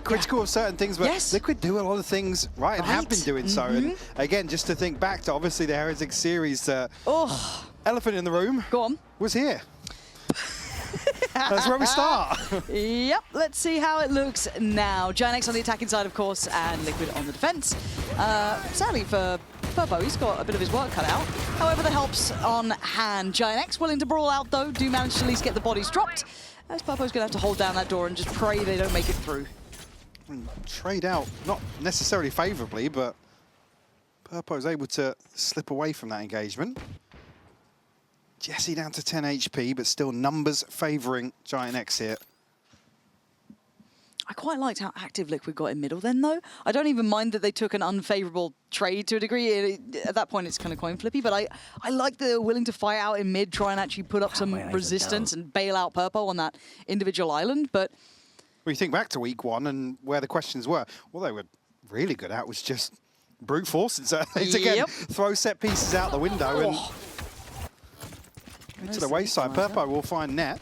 critical of certain things, but Liquid do a lot of things right and have been doing so. And again, just to think back to obviously the Heretics series, elephant in the room was here. That's where we start. Yep, let's see how it looks now. Giant on the attacking side, of course, and Liquid on the defense. Sadly for Purpo, he's got a bit of his work cut out. However, the help's on hand. Giant willing to brawl out, though, do manage to at least get the bodies dropped. As Purpo's going to have to hold down that door and just pray they don't make it through. Trade out, not necessarily favourably, but Purpo's able to slip away from that engagement. Jesse down to 10 HP, but still numbers favouring Giant X here. I quite liked how active Liquid got in middle then, though. I don't even mind that they took an unfavourable trade to a degree. At that point, it's kind of coin flippy, but I like that they were willing to fight out in mid, try and actually put up some resistance and bail out Purpo on that individual island. But well, you think back to week one and where the questions were, all they were really good at was just brute force. So again, throw set pieces out the window and into the wayside. Purpo will find net.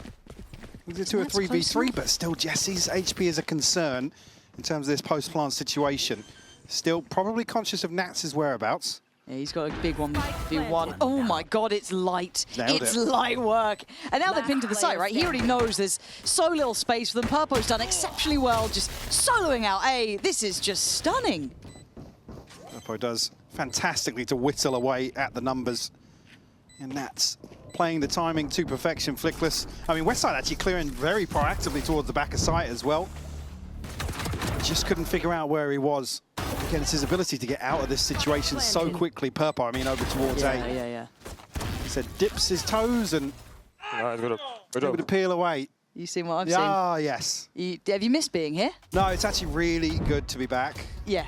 We'll do a 3v3, but still Jesse's HP is a concern in terms of this post-plant situation. Still probably conscious of Nats's whereabouts. Yeah, he's got a big 1v1. Oh my god, it's light. It's light work. And now they're pinned to the site, right? He already knows there's so little space for them. Purpo's done exceptionally well, just soloing out A. This is just stunning. Purpo does fantastically to whittle away at the numbers. And Nats playing the timing to perfection. Flickless. I mean, Westside actually clearing very proactively towards the back of site as well. Just couldn't figure out where he was. Again, it's his ability to get out of this situation so quickly. Purpo, I mean, over towards A. He said dips his toes and able to peel away. You seen what I've seen? Ah, yes. Have you missed being here? No, it's actually really good to be back. Yeah.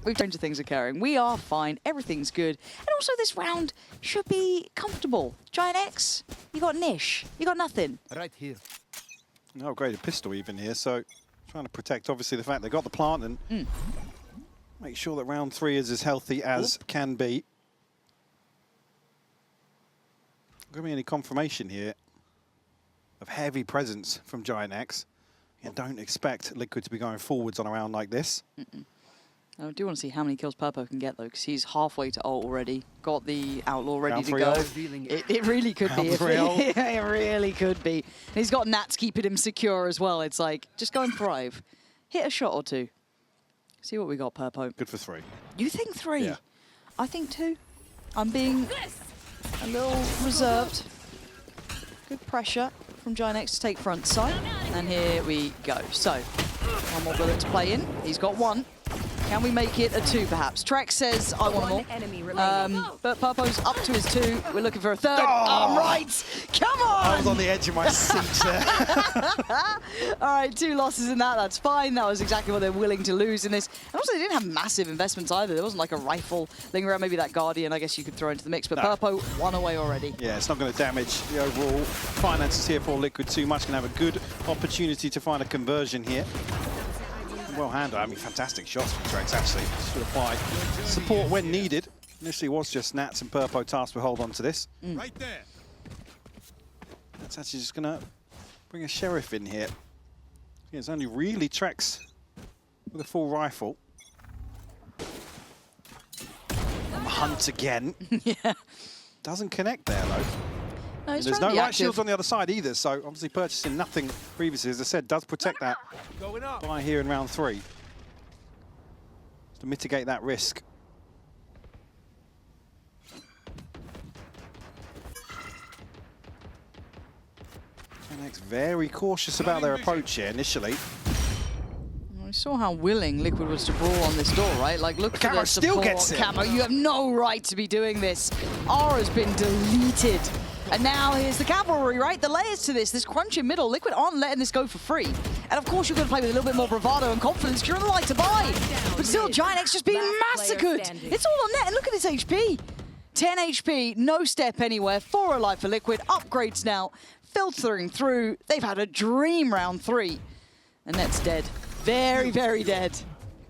We've changed things occurring. We are fine. Everything's good. And also this round should be comfortable. Giant X, you got Nish. You got nothing. Right here. No upgraded pistol even here, so trying to protect obviously the fact they got the plant and make sure that round 3 is as healthy as can be. Going to be any confirmation here of heavy presence from Giant X. And don't expect Liquid to be going forwards on a round like this. I do want to see how many kills Purpo can get, though, because he's halfway to ult already. Got the Outlaw ready to go. It really could be. It really could be. And he's got Nats keeping him secure as well. It's like, just go and thrive. Hit a shot or two. See what we got, Purpo. Good for 3. You think 3? Yeah. I think 2. I'm being a little reserved. Good pressure from Giant X to take front side. And here we go. So, one more bullet to play in. He's got 1. Can we make it a 2, perhaps? Trex says, I want more. But Purpo's up to his 2. We're looking for a 3rd. Oh, right! Come on! I was on the edge of my seat there. All right, 2 losses in that. That's fine. That was exactly what they're willing to lose in this. And also, they didn't have massive investments either. There wasn't like a rifle lingering around. Maybe that Guardian, I guess you could throw into the mix. But Purpo, 1 away already. Yeah, it's not going to damage the overall finances here for Liquid too much. Going to have a good opportunity to find a conversion here. Well handled. I mean, fantastic shots from Trex, actually. Should apply support when needed. Initially was just Nats and Purpo tasked with hold on to this. Right there. That's actually just going to bring a Sheriff in here. Yeah, it's only really Trex with a full rifle. And the hunt again. Yeah. Doesn't connect there, though. No, There's no light shields on the other side either, so obviously purchasing nothing previously, as I said, does protect that buy here in round 3. To mitigate that risk. Genex very cautious about their approach here initially. We saw how willing Liquid was to brawl on this door, right? Like, look for the still gets it. Camo, you have no right to be doing this. Aura's been deleted. And now here's the cavalry, right? The layers to this crunch in middle. Liquid aren't letting this go for free. And of course, you're going to play with a little bit more bravado and confidence because you're in the light to buy. But still, Giant X just being massacred. It's all on net. And look at his HP. 10 HP, no step anywhere. 4 alive for Liquid. Upgrades now, filtering through. They've had a dream round 3. And net's dead. Very, very dead.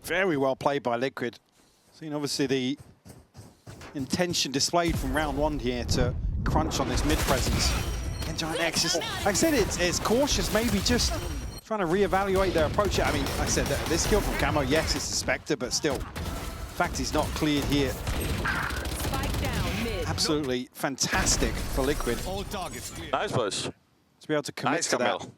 Very well played by Liquid. Seeing obviously the intention displayed from round 1 here to crunch on this mid presence. And Giant X is, like I said, it's cautious, maybe just trying to reevaluate their approach. I mean, like I said, this kill from Camo, yes, it's a Spectre, but still, the fact he's not cleared here. Absolutely fantastic for Liquid. Nice push. To be able to commit Nice to that. Camille.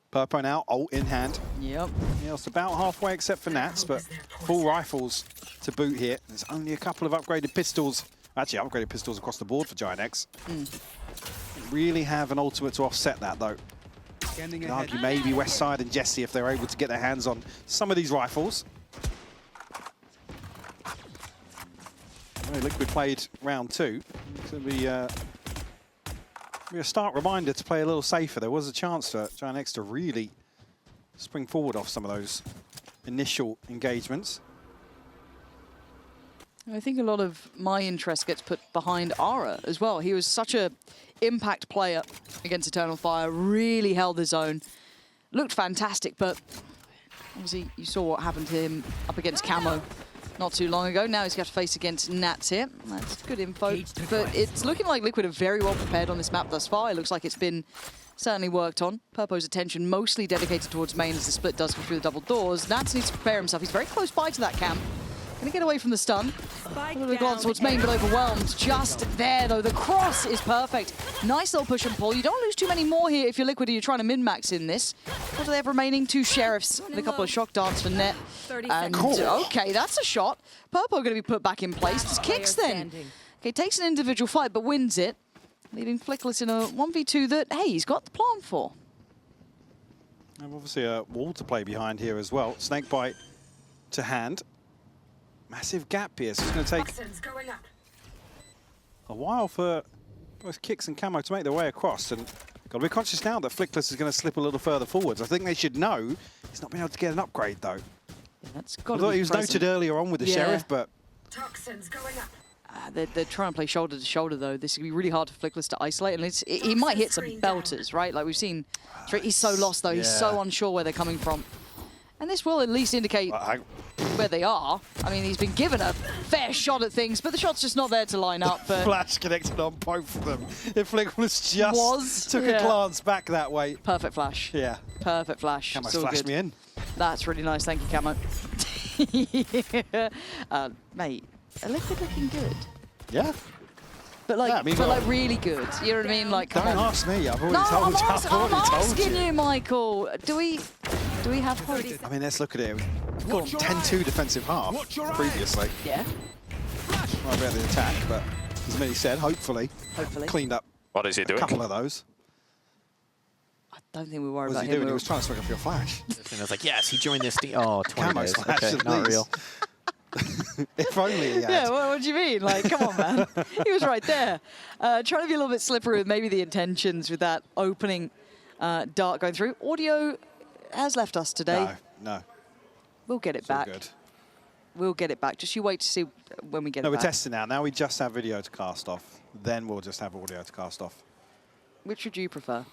Purpo now, ult in hand. Yep. Yeah, it's about halfway except for Nats, but full rifles to boot here. There's only a couple of upgraded pistols. Actually, upgraded pistols across the board for Giant X. Really have an ultimate to offset that, though. You can argue maybe Westside and Jesse if they're able to get their hands on some of these rifles. Liquid played round 2. It's going to be a stark reminder to play a little safer. There was a chance for Giant X to really spring forward off some of those initial engagements. I think a lot of my interest gets put behind Ara as well. He was such a impact player against Eternal Fire, really held his own, looked fantastic, but obviously you saw what happened to him up against Camo not too long ago. Now he's got to face against Nats here. That's good info, but it's looking like Liquid are very well prepared on this map thus far. It looks like it's been certainly worked on. Purpo's attention mostly dedicated towards main as the split does go through the double doors. Nats needs to prepare himself. He's very close by to that camp. Gonna get away from the stun. A little bit glance towards main, but overwhelmed. Just there, though. The cross is perfect. Nice little push and pull. You don't lose too many more here if you're Liquid and you're trying to min-max in this. What do they have remaining? 2 Sheriffs and a couple of shock darts for Net. And okay, that's a shot. Purpo gonna be put back in place. Just kicks then. Okay, takes an individual fight, but wins it. Leaving Flickless in a 1v2 that, hey, he's got the plan for. And obviously a wall to play behind here as well. Snakebite to hand. Massive gap here, so it's going to take a while for both Kicks and Camo to make their way across. And got to be conscious now that Flickless is going to slip a little further forwards. I think they should know he's not been able to get an upgrade, though. Yeah, that's got Although he was noted earlier on with the Sheriff, but... Toxins going up. They're trying to play shoulder to shoulder, though. This is going to be really hard for Flickless to isolate. And he might hit some belters, right? Like we've seen. He's so lost, though. He's so unsure where they're coming from. And this will at least indicate where they are. I mean, he's been given a fair shot at things, but the shot's just not there to line up. But Flash connected on both of them. If Flickless just took a glance back that way. Perfect flash. Yeah. Perfect flash. Camo flashed me in. That's really nice. Thank you, Camo. Mate, are Liquid looking good? Yeah. But like, yeah, I mean, like really good. You know what I mean? Like, come don't on. ask me. I've already told you. I'm asking you, Michael. Do we have hope? I mean, let's look at it. We've got 10-2 defensive half previously. Yeah. Well, we had the attack, but as Millie said, hopefully cleaned up What is he doing? a couple of those. I don't think we worry What was about he him. doing? He was trying to swing off your flash. And I was like, yes, he joined this team. Oh, 20 Camo days. slash Okay, at not least. real. If only he had. Yeah, what do you mean? Like, come on, man. He was right there. Trying to be a little bit slippery with maybe the intentions with that opening dart going through. Audio has left us today. No. We'll get it It's all back. good. We'll get it back. Just you wait to see when we get No, it we're back. testing now. Now we just have video to cast off. Then we'll just have audio to cast off. Which would you prefer?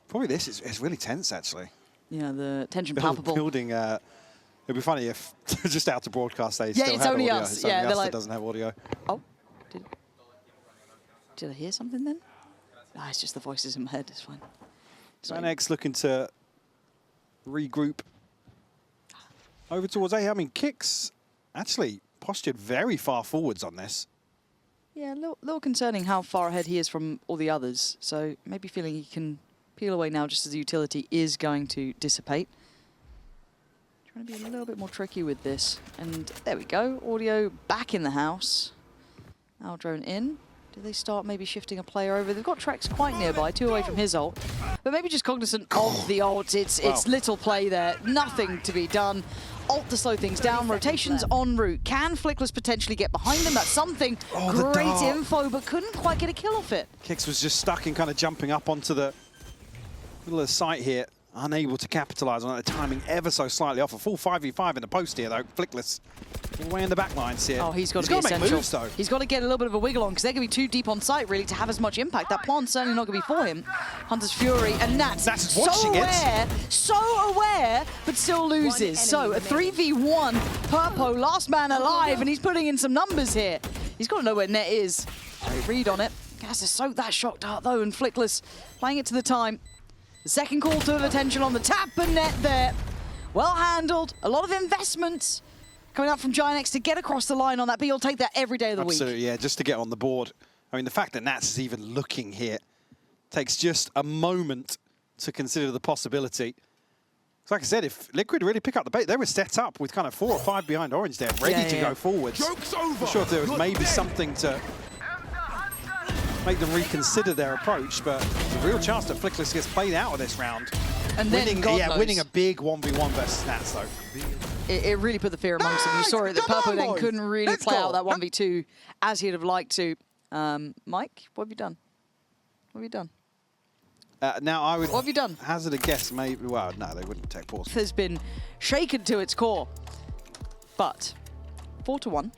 Probably this. It's really tense, actually. Yeah, the tension palpable. Building. It'd be funny if just out to broadcast they still it's had only audio. us. It's Yeah, only they're us like- that doesn't have audio. Oh, did I hear something then? Ah, it's just the voices in my head. It's fine. Giant X looking to regroup over towards A. I mean, Kicks actually postured very far forwards on this. Yeah, a little concerning how far ahead he is from all the others. So maybe feeling he can peel away now just as the utility is going to dissipate. Trying to be a little bit more tricky with this. And there we go. Audio back in the house. Now drone in. Do they start maybe shifting a player over? They've got Trex quite nearby, 2 away from his ult. But maybe just cognizant of the ult. It's little play there. Nothing to be done. Ult to slow things down. Rotations en route. Can Flickless potentially get behind them? That's something. Great info, but couldn't quite get a kill off it. Kicks was just stuck in kind of jumping up onto the middle of the site here. Unable to capitalise on it. The timing ever so slightly off. A full 5v5 in the post here, though. Flickless all the way in the back lines here. Oh, he's got to be essential. Make moves, though. He's got to get a little bit of a wiggle on because they're going to be too deep on site, really, to have as much impact. That plant's certainly not going to be for him. Hunter's Fury and Nats so aware, but still loses. So a 3v1. Purpo, last man alive, and he's putting in some numbers here. He's got to know where Net is. Very read on it. Has to soak that shock dart, though, and Flickless playing it to the time. The second call to attention on the tap and net there. Well handled. A lot of investments coming up from Giant to get across the line on that, but you'll take that every day of the week. Absolutely, yeah, just to get on the board. I mean, the fact that Nats is even looking here takes just a moment to consider the possibility. So like I said, if Liquid really pick up the bait, they were set up with kind of 4 or 5 behind Orange there, ready to go forwards. I'm sure there was maybe something to make them reconsider their approach, but there's a real chance that Flickless gets played out of this round. And then winning a big 1v1 versus Nats, though. It really put the fear amongst them. You saw it that Purple then couldn't really play out that 1v2 as he'd have liked to. Mike, what have you done? What have you done? Now, I would What have you done? hazard a guess, maybe. Well, no, they wouldn't take pause. Has been shaken to its core. But 4-1.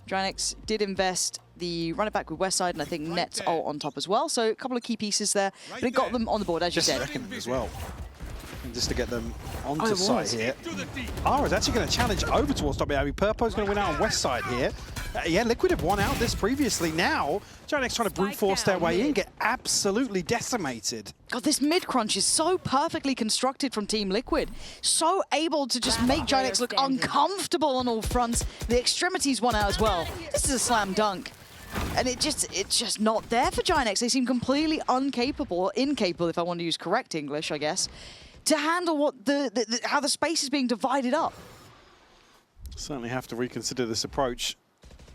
Giant did invest the run it back with Westside, and I think Nets ult on top as well. So a couple of key pieces there, but it got them on the board, as you said. Second as well. And just to get them onto site here. Ara's actually going to challenge over towards top. I mean, Purpo's going to win out on West side here. Yeah, Liquid have won out this previously. Now, Giant trying to brute force their way in, get absolutely decimated. God, this mid crunch is so perfectly constructed from Team Liquid. So able to just make Giant look uncomfortable on all fronts. The extremities won out as well. This is a slam dunk. And it's just not there for Giant. They seem completely incapable, if I want to use correct English, I guess, to handle what how the space is being divided up. Certainly have to reconsider this approach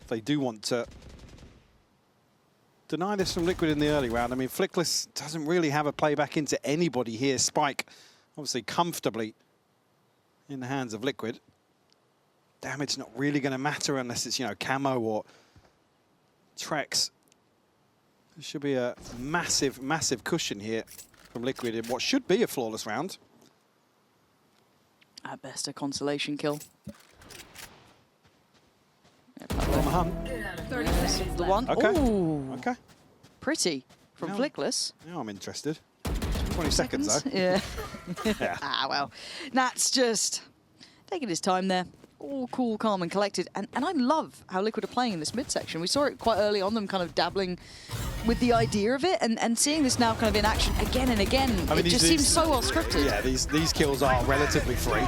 if they do want to deny this from Liquid in the early round. I mean, Flickless doesn't really have a playback into anybody here. Spike, obviously comfortably in the hands of Liquid. Damage not really going to matter unless it's, you know, Camo or Trex. There should be a massive, massive cushion here from Liquid in what should be a flawless round. At best, a consolation kill. On the hunt. The one. Okay. Ooh, Okay. pretty from Now- Flickless. Now I'm interested. 20 seconds though. Yeah. Yeah. Ah, well. Nat's just taking his time there. All cool, calm, and collected. And I love how Liquid are playing in this midsection. We saw it quite early on, them kind of dabbling with the idea of it, and seeing this now kind of in action again and again. I mean, it just seems so well scripted. Yeah, these kills are relatively free.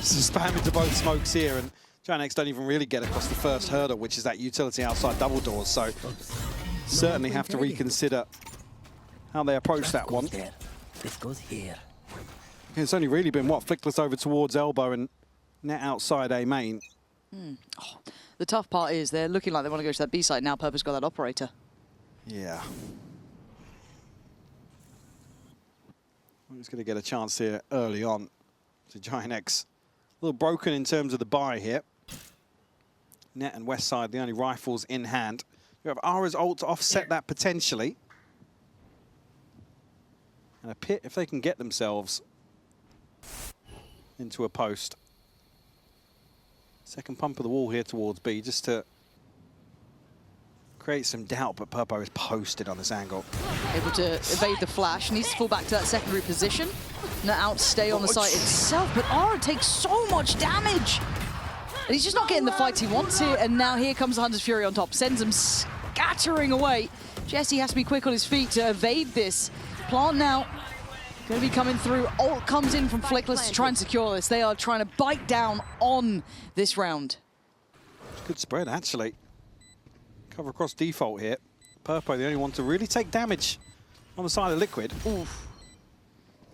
So spam into both smokes here, and Giant don't even really get across the first hurdle, which is that utility outside double doors. So certainly have to reconsider how they approach that one. This goes here. It's only really been, what, Flickless over towards elbow and net outside A main. Oh, the tough part is they're looking like they want to go to that B side now. Purpose got that operator. Yeah. He's going to get a chance here early on. So Giant X a little broken in terms of the buy here. Net and West side, the only rifles in hand. You have Ara's ult to offset that potentially. And a pit if they can get themselves into a post. Second pump of the wall here towards B just to create some doubt, but Purpo is posted on this angle. Able to evade the flash, needs to fall back to that secondary position. Not outstay on the site itself, but Ara takes so much damage. And he's just not getting the fight he wants here, and now here comes the Hunter's Fury on top. Sends him scattering away. Jesse has to be quick on his feet to evade this. Plant now going to be coming through. Ult comes in from Flickless to try and secure this. They are trying to bite down on this round. Good spread, actually. Cover across default here. Purpo, the only one to really take damage on the side of Liquid. Oof.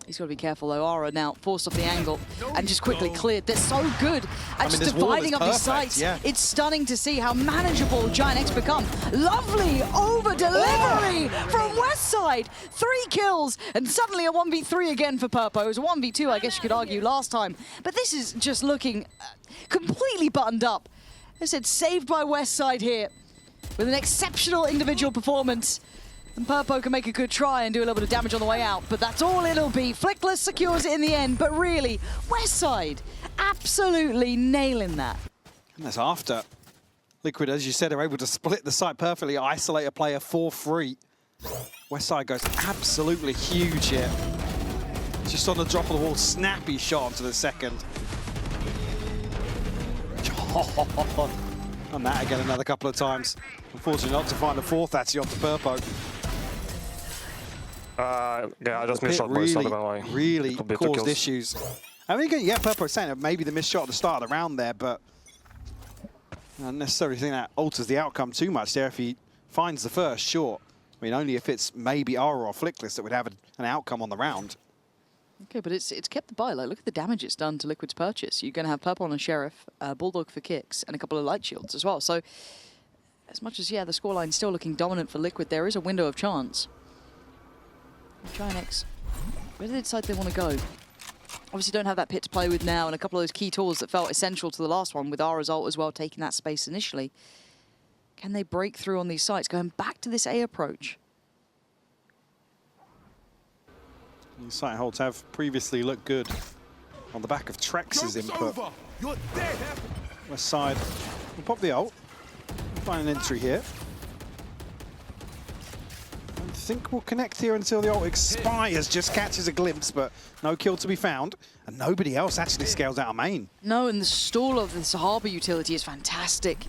He's got to be careful though. Ara now forced off the angle and just quickly cleared. They're so good at just dividing up these sites. Yeah. It's stunning to see how manageable Giant X become. Lovely over delivery from Westside. 3 kills and suddenly a 1v3 again for Purpo. It was a 1v2, I guess you could argue, last time. But this is just looking completely buttoned up. As I said, saved by Westside here with an exceptional individual performance. And Purpo can make a good try and do a little bit of damage on the way out, but that's all it'll be. Flickless secures it in the end, but really, Westside absolutely nailing that. And that's after Liquid, as you said, are able to split the site perfectly, isolate a player for free. Westside goes absolutely huge here. Just on the drop of the wall, snappy shot onto the second. And that again another couple of times. Unfortunately not to find a fourth, actually, off the Purpo. Yeah, I just The missed pit shot, boys. Not gonna lie. really Could be 2 caused kills. issues. I mean, again, yeah, Purple was saying that maybe the missed shot at the start of the round there, but I don't necessarily think that alters the outcome too much there. If he finds the first, sure. I mean, only if it's maybe Aura or Flickless that would have an outcome on the round. Okay, but it's kept the buy. Like, look at the damage it's done to Liquid's purchase. You're going to have Purple on a Sheriff, Bulldog for kicks, and a couple of light shields as well. So, as much as, yeah, the scoreline's still looking dominant for Liquid, there is a window of chance. Giant where do they decide they want to go? Obviously don't have that pit to play with now, and a couple of those key tools that felt essential to the last one, with Aura's ult as well, taking that space initially. Can they break through on these sites, going back to this A approach? These site holds have previously looked good on the back of Trex's input. West side will pop the ult. Find an entry here. I think we'll connect here until the ult expires. Just catches a glimpse, but no kill to be found. And nobody else actually scales out a main. No, and the stall of this Harbor utility is fantastic.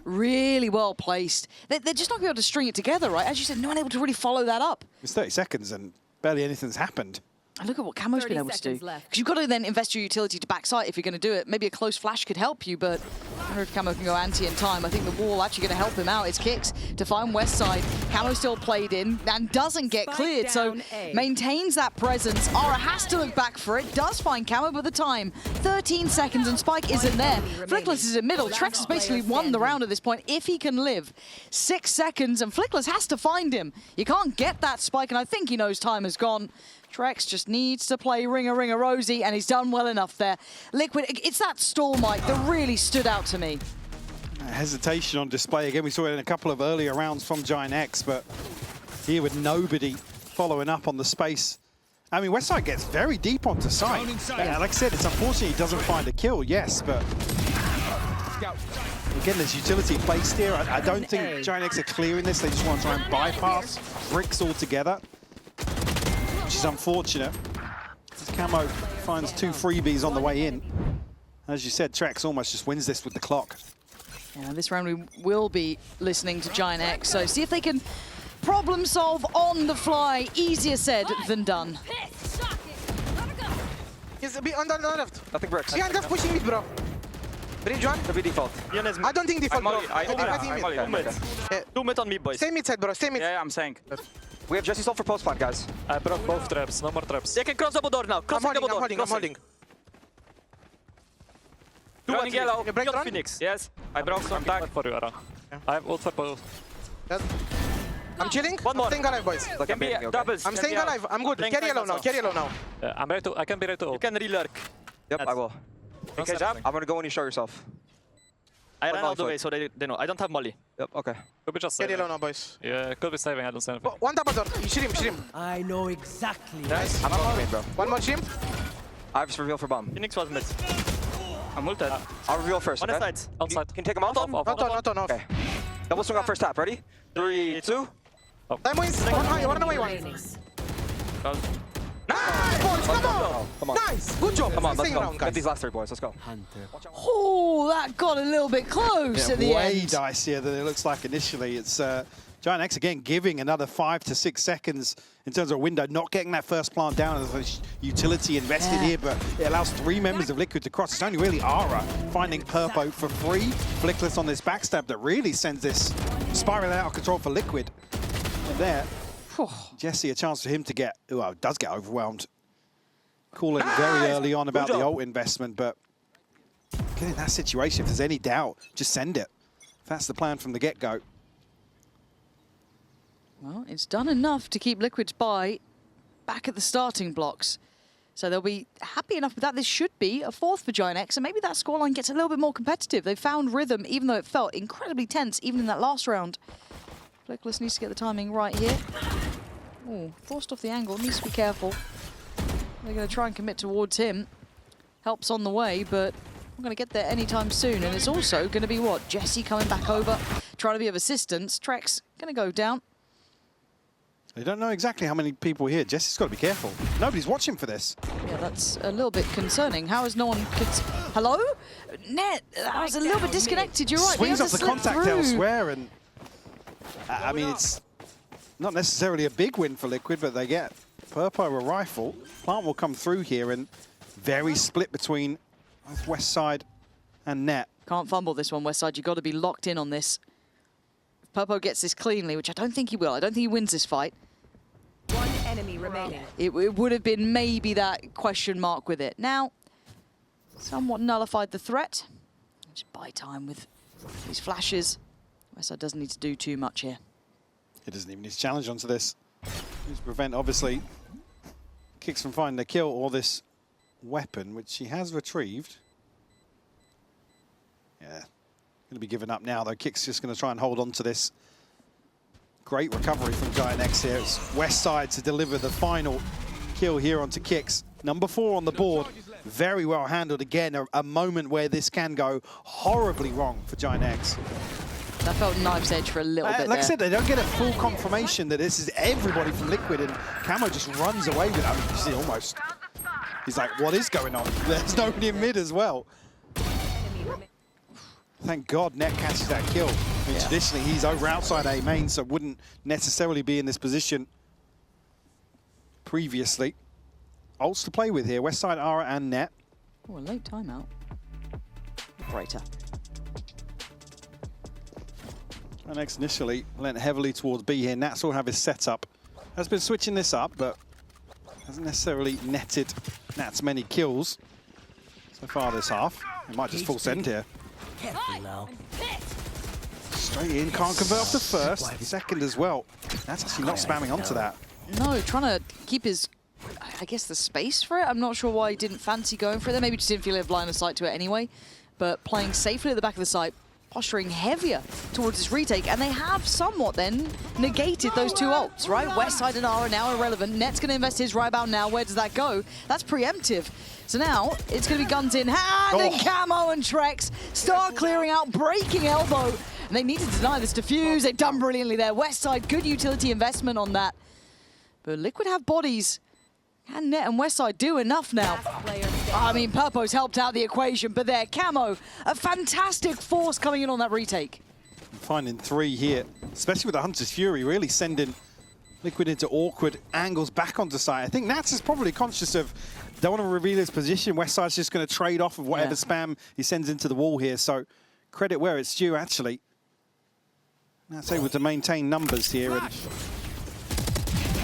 Really well placed. They're just not going to be able to string it together, right? As you said, no one able to really follow that up. It's 30 seconds and barely anything's happened. And look at what Camo's been able to do. Because you've got to then invest your utility to backside if you're going to do it. Maybe a close flash could help you, but I don't know if Camo can go anti in time. I think the wall actually going to help him out. It's kicks to find West side. Camo still played in and doesn't get cleared, so maintains that presence. Aura has to look back for it. Does find Camo, but the time, 13 seconds, and Spike isn't there. Flickless is in middle. Trex has basically won the round at this point if he can live. 6 seconds, and Flickless has to find him. You can't get that Spike, and I think he knows time has gone. Trex just needs to play Ringa Ringa Rosie, and he's done well enough there. Liquid, it's that stall, Mike, that really stood out to me. Hesitation on display. Again, we saw it in a couple of earlier rounds from Giant X, but here with nobody following up on the space. I mean, Westside gets very deep onto site. Like I said, it's unfortunate he doesn't find a kill, yes, but again, there's utility placed here. I don't think Giant X are clearing this. They just want to try and bypass bricks altogether, which is unfortunate. As Camo finds 2 freebies on the way in. As you said, Trex almost just wins this with the clock. Yeah, this round we will be listening to Giant X, so see if they can problem solve on the fly. Easier said than done. He's a bit on the left. Nothing bricks. Yeah, I'm just pushing mid, bro. Bridge one. Could be default. I don't think default, bro. I think mid. Two mid on me, boys. Stay mid side, bro. Stay mid. Yeah, I'm saying. We have Jesse Soul for post plant, guys. I broke both traps, no more traps. They can cross double door now. I'm holding. Two on yellow. You break Not run? Phoenix. Yes. I broke. I'm tagged. For you, Ara. I have ult for both. I'm chilling. One more. I'm staying alive, boys. Can be doubles. I'm staying alive. I'm good. Playing Carry fine yellow now. also. Carry yellow now. I'm ready to. I can be ready to You ult. can re-lurk. Yep, I will. Okay, jab. I'm gonna go when you show yourself. I ran Molly out the foot. way, so they know. I don't have molly. Yep, okay. Could be just Carry saving. yellow now, boys. Yeah, could be saving. I don't see anything. One double door. Shoot him. I know exactly. Nice. I'm not main, bro. One more stream. I have just reveal for bomb. Phoenix was mid. I'm ulted. I'll reveal first, On okay? the sides. Outside. Can you take him out? Off. Not on. Okay. Double swing out first tap, ready? 3, 2. Time wins. One away one. Nice, boys. Come on. Come on. Nice. Good job. Come on, let's Staying go. around, Get guys. these last 3 boys, let's go. Hunter. Oh, that got a little bit close at the Way end. dicier than it looks like initially. It's Giant X again giving another 5 to 6 seconds in terms of window, not getting that first plant down as a utility invested here, but it allows 3 members of Liquid to cross. It's only really Aura finding Purpo for free. Flickless on this backstab that really sends this spiral out of control for Liquid. And there, Jesse, a chance for him to get, well, does get overwhelmed. Calling very early on about the ult investment, but getting in that situation, if there's any doubt, just send it. That's the plan from the get-go. Well, it's done enough to keep Liquid's buy back at the starting blocks. So they'll be happy enough with that. This should be a 4th for Giant X, and maybe that scoreline gets a little bit more competitive. They found rhythm, even though it felt incredibly tense, even in that last round. Flickless needs to get the timing right here. Oh, forced off the angle, needs to be careful. They're going to try and commit towards him. Help's on the way, but not going to get there anytime soon. And it's also going to be what? Jesse coming back over, trying to be of assistance. Trex going to go down. They don't know exactly how many people here. Jesse's got to be careful. Nobody's watching for this. Yeah, that's a little bit concerning. How is no one... Hello? Net, that was a little bit disconnected. You're right. Swings They off have the to slip contact through. elsewhere, and I mean, it's not necessarily a big win for Liquid, but they get Purpo a rifle. Plant will come through here and very split between both West Side and Net. Can't fumble this one, Westside. You've got to be locked in on this. If Purpo gets this cleanly, which I don't think he will. I don't think he wins this fight. One enemy remaining. It would have been maybe that question mark with it. Now, somewhat nullified the threat. Just buy time with these flashes. Westside doesn't need to do too much here. He doesn't even need to challenge onto this. Needs to prevent, obviously, Kicks from finding the kill or this weapon, which he has retrieved. Yeah, going to be given up now, though. Kicks just going to try and hold on to this. Great recovery from Giant X here. It's West Side to deliver the final kill here onto Kicks. Number 4 on the board. Very well handled again. A moment where this can go horribly wrong for Giant X. That felt knife's edge for a little bit Like there. I said, they don't get a full confirmation that this is everybody from Liquid, and Camo just runs away with it. I mean, you see almost. He's like, what is going on? There's nobody in mid as well. Thank God Net catches that kill. I mean, traditionally, he's over outside A main, so wouldn't necessarily be in this position previously. Ults to play with here. Westside, Ara, and Net. Oh, a late timeout. Operator. And X initially lent heavily towards B here. Nats will have his setup. Has been switching this up, but hasn't necessarily netted Nats many kills so far this half. It might just full send here. Careful now. Straight in, can't convert off the first. Second as well. That's actually not spamming onto that. No, trying to keep his, I guess, the space for it. I'm not sure why he didn't fancy going for it there. Maybe just didn't feel he had line of sight to it anyway. But playing safely at the back of the site, posturing heavier towards this retake, and they have somewhat then negated those two ults, right? Westside and Ara now irrelevant. Net's going to invest his rebound now. Where does that go? That's preemptive. So now it's going to be guns in hand, and Camo and Trex start clearing out, breaking elbow. And they need to deny this defuse. They've done brilliantly there. Westside, good utility investment on that. But Liquid have bodies. Can Net and Westside do enough now? I mean, Purpo's helped out the equation, but there, Camo, a fantastic force coming in on that retake. Finding 3 here, especially with the Hunter's Fury, really sending Liquid into awkward angles back onto site. I think Nats is probably conscious of, don't want to reveal his position. Westside's just going to trade off of whatever spam he sends into the wall here. So credit where it's due, actually. Nats able to maintain numbers here. And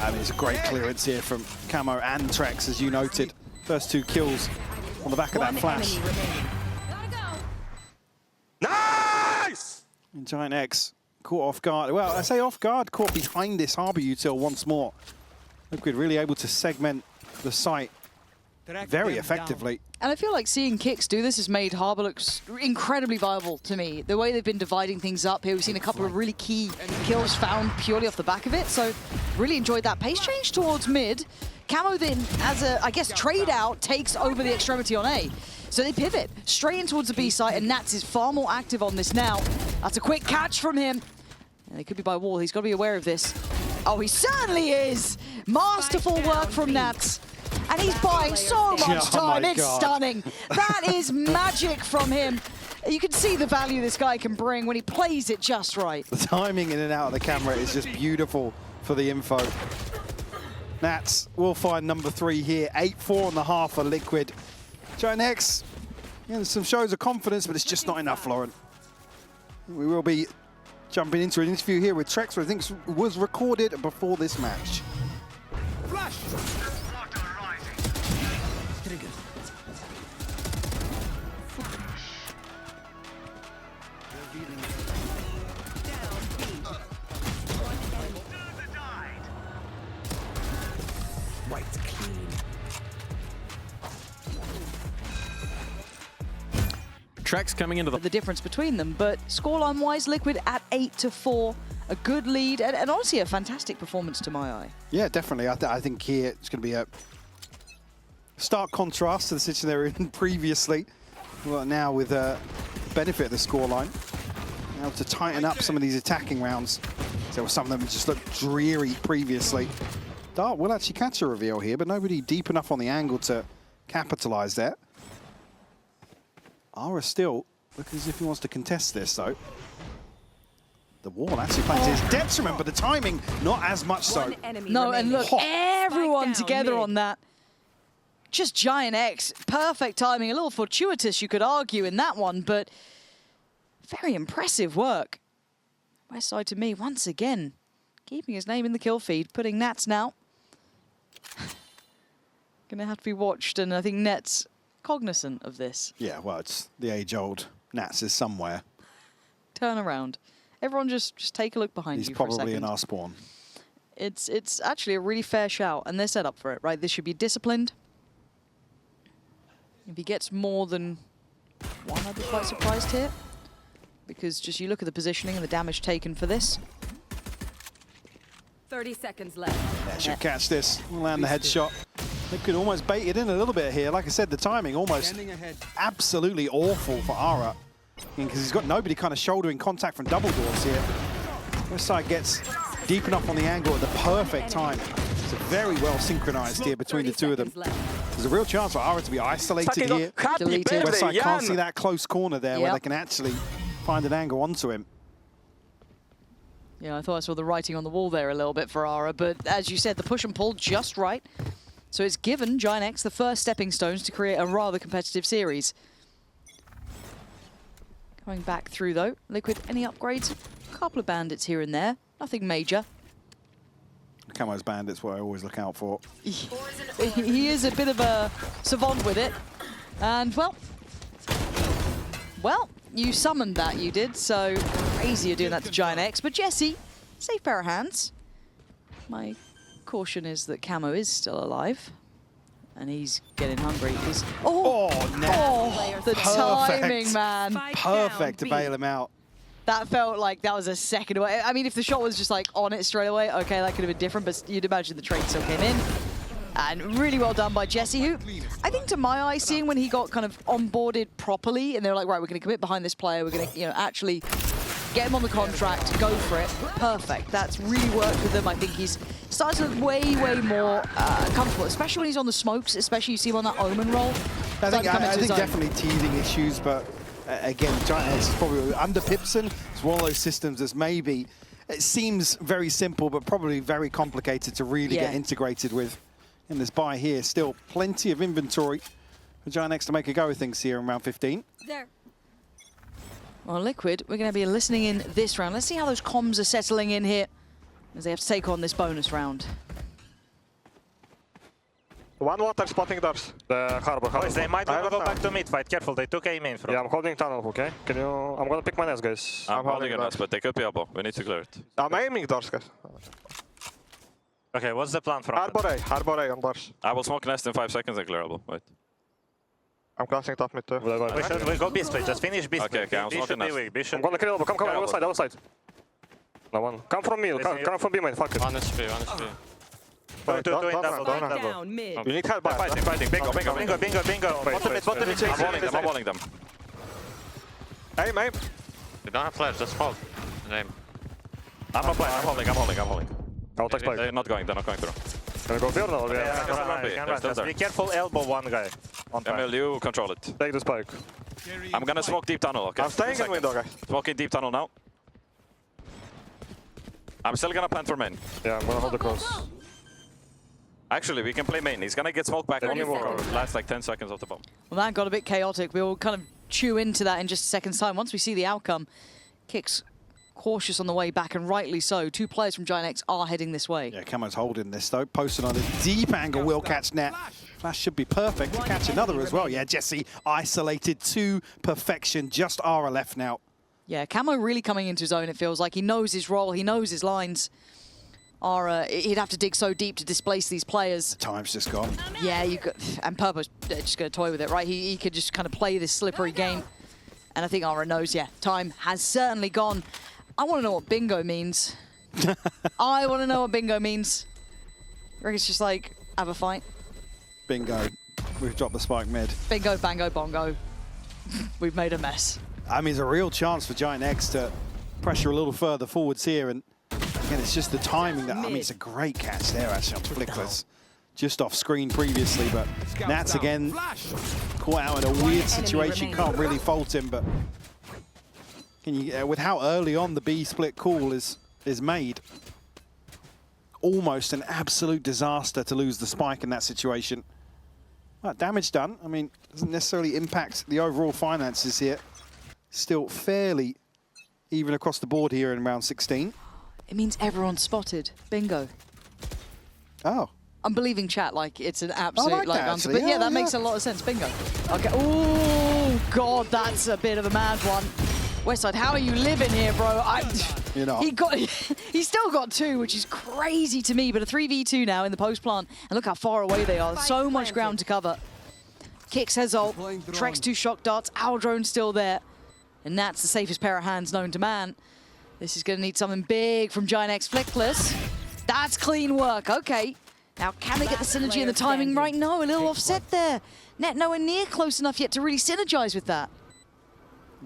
I mean, it's a great clearance here from Camo and Trex, as you noted. First 2 kills on the back of that flash. Nice! And Giant X caught off guard. Well, I say off guard, caught behind this Harbor Util once more. Liquid really able to segment the site very effectively. And I feel like seeing Kicks do this has made Harbor look incredibly viable to me. The way they've been dividing things up here, we've seen a couple of really key kills found purely off the back of it. So really enjoyed that pace change towards mid. Camo then, as a, I guess, trade out, takes over the extremity on A. So they pivot straight in towards the B site, and Nats is far more active on this now. That's a quick catch from him. And they could be by wall. He's got to be aware of this. Oh, he certainly is! Masterful work from Nats. And he's buying so much time. It's stunning. That is magic from him. You can see the value this guy can bring when he plays it just right. The timing in and out of the camera is just beautiful for the info. Nats will find number 3 here. 8-4 on the half for Liquid. Giant X, some shows of confidence, but it's just not enough, Lauren. We will be jumping into an interview here with Trex, which I think was recorded before this match. Flash! Trigger. White clean. Trex coming into The difference between them, but scoreline-wise, Liquid at 8-4. A good lead, and honestly a fantastic performance to my eye. Yeah, definitely. I think here it's going to be a stark contrast to the situation they were in previously. Well, now with benefit of the scoreline, now to tighten up some of these attacking rounds. So some of them just looked dreary previously. Dart will actually catch a reveal here, but nobody deep enough on the angle to capitalize that. Ara still looking as if he wants to contest this, though. The wall actually playing to his detriment, but the timing not as much so. One enemy No, and remaining. look, everyone down together mid. on that. Just Giant X, perfect timing, a little fortuitous, you could argue, in that one, but very impressive work. Westside to me, once again, keeping his name in the kill feed, putting Nats now. Gonna have to be watched, and I think Net's cognizant of this. Yeah, well, it's the age-old Nats is somewhere. Turn around. Everyone just take a look behind He's you for a probably second. in our spawn. It's actually a really fair shout, and they're set up for it, right? This should be disciplined. If he gets more than one, I'd be quite surprised here. Because just you look at the positioning and the damage taken for this. 30 seconds left. Yeah, should catch this. Land the headshot. They could almost bait it in a little bit here. Like I said, the timing almost absolutely awful for Ara. Because he's got nobody kind of shouldering contact from double doors here. Westside gets deep enough on the angle at the perfect time. It's very well synchronized here between the two of them. There's a real chance for Ara to be isolated here. Happy Deleted. birthday, Westside can't see Jan! that close corner there where Yep. they can actually find an angle onto him. Yeah, I thought I saw the writing on the wall there a little bit for Ara, but as you said, the push and pull just right. So it's given Giant X the first stepping stones to create a rather competitive series. Coming back through though, Liquid, any upgrades? A couple of bandits here and there, nothing major. Camo's bandits what I always look out for. He is a bit of a savant with it. And well, you summoned that, you did, so crazy you're doing that to Giant X. But Jesse, safe pair of hands. My caution is that Camo is still alive. And he's getting hungry. Oh, no. Oh, the Perfect. timing, man. Spike Perfect to down B. bail him out. That felt like that was a second away. I mean, if the shot was just like on it straight away, okay, that could have been different, but you'd imagine the trade still came in. And really well done by Jesse, who I think to my eye, seeing when he got kind of onboarded properly, and they were like, right, we're going to commit behind this player, we're going to, actually get him on the contract, go for it. Perfect. That's really worked with him. I think he's started to look way, way more comfortable, especially when he's on the smokes, especially you see him on that Omen roll. I think, Starting to come into his own. definitely teething issues, but again, Giant X is probably under Pipson. It's one of those systems that's maybe, it seems very simple, but probably very complicated to really get integrated with. In this buy here, still plenty of inventory for Giant X to make a go of things here in round 15. There. Well, Liquid, we're going to be listening in this round. Let's see how those comms are settling in here as they have to take on this bonus round. One water spotting doors. The harbor. Boys, they might I want to have go a back to mid fight. Careful, they took aim in from. Yeah, I'm holding tunnel, okay? Can you... I'm gonna pick my nest, guys. I'm holding a doors. nest, but they could be elbow. We need to clear it. I'm aiming doors, guys. Okay, what's the plan from? Harbor A on doors. I will smoke nest in 5 seconds and clear elbow. Wait. I'm crossing top mid too. We go B split. Just finish B split. Okay, I'm B should smoking be nest. weak. B I'm should. gonna kill elbow. Come, Yeah, I will slide. No one. Come from me, come from B main, fuck it. One HP. Go to Don't in run, double. don't run. Down mid. You need help, They're fighting. Bingo. Bingo. Bottom mid, bottom mid. I'm walling them. Aim. You don't have flash, just hold. Name. I'm holding. I'll take spike. They're not going through. Gonna go Bjorn or Be careful, elbow one guy. On time. Emil, you control it. Take the spike. I'm gonna smoke deep tunnel, okay? I'm staying 2 in window, seconds. guys. Smoking deep tunnel now. I'm still gonna plant for main. Yeah, I'm gonna hold the cross. Actually, we can play main. He's gonna get smoked back on you for last like 10 seconds of the bomb. Well, that got a bit chaotic. We'll kind of chew into that in just a second's time. Once we see the outcome, Kicks cautious on the way back, and rightly so. 2 players from Giant X are heading this way. Yeah, Camo's holding this though. Posted on a deep angle, will catch net. Flash should be perfect to catch another as well. Yeah, Jesse isolated to perfection. Just Ara left now. Yeah, Camo really coming into his own, it feels like. He knows his role, he knows his lines. He'd have to dig so deep to displace these players. Time's just gone. Yeah, you could, and Purpo's just going to toy with it, right? He could just kind of play this slippery game. And I think Ara knows, yeah, time has certainly gone. I want to know what bingo means. I want to know what bingo means. I reckon it's just like, have a fight. Bingo. We've dropped the spike mid. Bingo, bango, bongo. We've made a mess. I mean, it's a real chance for Giant X to pressure a little further forwards here. And again, it's just the timing that, I mean, it's a great catch there actually on Flickless. Just off screen previously, but Nats again caught out in a weird situation. Can't really fault him, but Can you, with how early on the B split call is made, almost an absolute disaster to lose the spike in that situation. Well, damage done. I mean, doesn't necessarily impact the overall finances here. Still fairly even across the board here in round 16. It means everyone's spotted. Bingo. Oh. I'm believing chat like it's an absolute that, answer. actually. But yeah, that Yeah, makes a lot of sense. Bingo. Okay. Oh God, that's a bit of a mad one. Westside, how are you living here, bro? You're not. He still got 2, which is crazy to me. But a 3v2 now in the post plant, and look how far away they are. So much ground to cover. Kicks has ult. Trex 2 shock darts. Our drone's still there, and that's the safest pair of hands known to man. This is going to need something big from Giant X Flickless. That's clean work. Okay. Now, can they get the synergy and the timing right? No, a little offset there. Net nowhere near close enough yet to really synergize with that.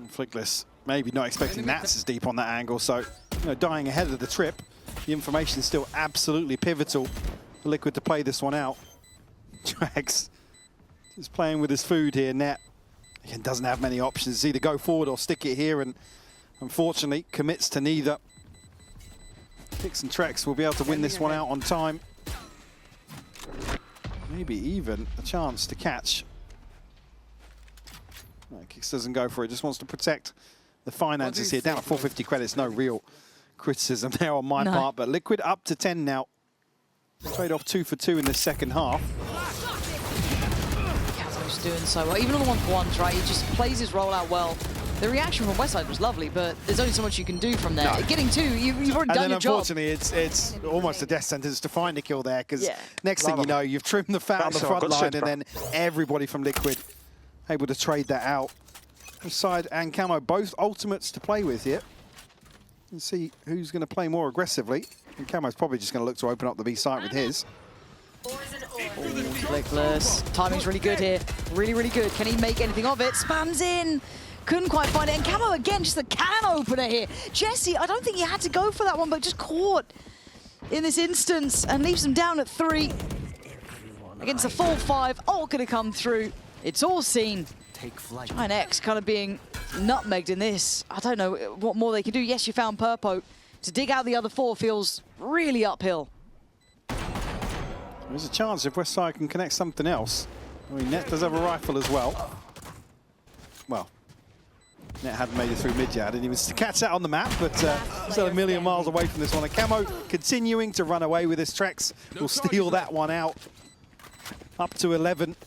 Flickless, maybe not expecting Nats as deep on that angle, so dying ahead of the trip. The information is still absolutely pivotal for Liquid to play this one out. Drags just playing with his food here. Net again doesn't have many options. It's either go forward or stick it here, and unfortunately commits to neither. Kicks and Trex will be able to win this one out on time. Maybe even a chance to catch. No, Kicks doesn't go for it, just wants to protect the finances here. Down at 450 credits, no real criticism there on my part, but Liquid up to 10 now. Trade off 2 for 2 in the second half. Kazo's doing so well, even on the 1-for-1s, right? He just plays his role out well. The reaction from Westside was lovely, but there's only so much you can do from there. No. Getting 2, you've already done your job. Unfortunately, it's almost a death sentence to find a kill there, because next thing you know, you've trimmed the fat on the front line, and then everybody from Liquid able to trade that out. Side and Camo, both ultimates to play with here. And see who's going to play more aggressively. And Camo's probably just going to look to open up the B site with his. Flickless. Timing's really good here. Really, really good. Can he make anything of it? Spams in. Couldn't quite find it. And Camo again, just a can opener here. Jesse, I don't think he had to go for that one, but just caught in this instance and leaves him down at 3. Against a full 5. All going to come through. It's all seen. Giant X kind of being nutmegged in this. I don't know what more they can do. Yes, you found Purpo. To dig out the other 4 feels really uphill. There's a chance if Westside can connect something else. I mean, Net does have a rifle as well. Well, Net hadn't made it through mid yet, and he was to catch that on the map, but still a million miles away from this one. And Camo continuing to run away with his Trex. Will steal that one out. Up to 11.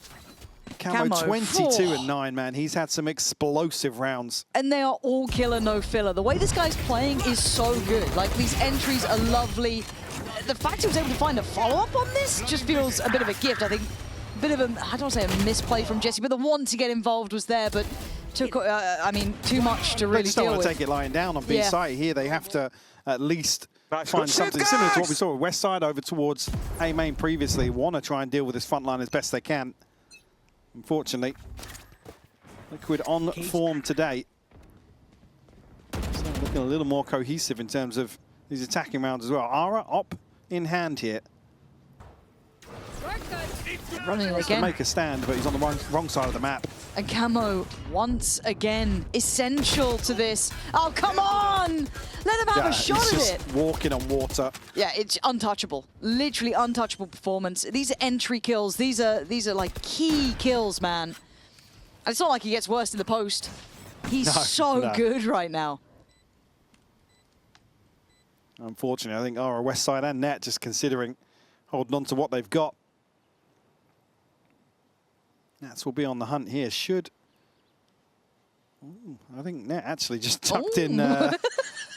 Camo 22 and 9, man. He's had some explosive rounds. And they are all killer, no filler. The way this guy's playing is so good. Like, these entries are lovely. The fact he was able to find a follow-up on this just feels a bit of a gift. I think a bit of a, I don't want to say a misplay from Jesse, but the want to get involved was there, but took, I mean, too much to really deal with. They don't want to take it lying down on B site here. They have to at least find something similar to what we saw with Westside over towards A main previously. Want to try and deal with this front line as best they can. Unfortunately, Liquid on form today. So looking a little more cohesive in terms of these attacking rounds as well. Ara op in hand here. Running again. To make a stand, but he's on the wrong side of the map. And Camo, once again, essential to this. Oh, come on! Let him have a shot at it. Walking on water. Yeah, it's untouchable. Literally untouchable performance. These are entry kills. These are like key kills, man. And it's not like he gets worse in the post. He's so good right now. Unfortunately, I think Ara Westside and Net just considering holding on to what they've got. Nats will be on the hunt here. Should... Ooh, I think Net actually just tucked in... I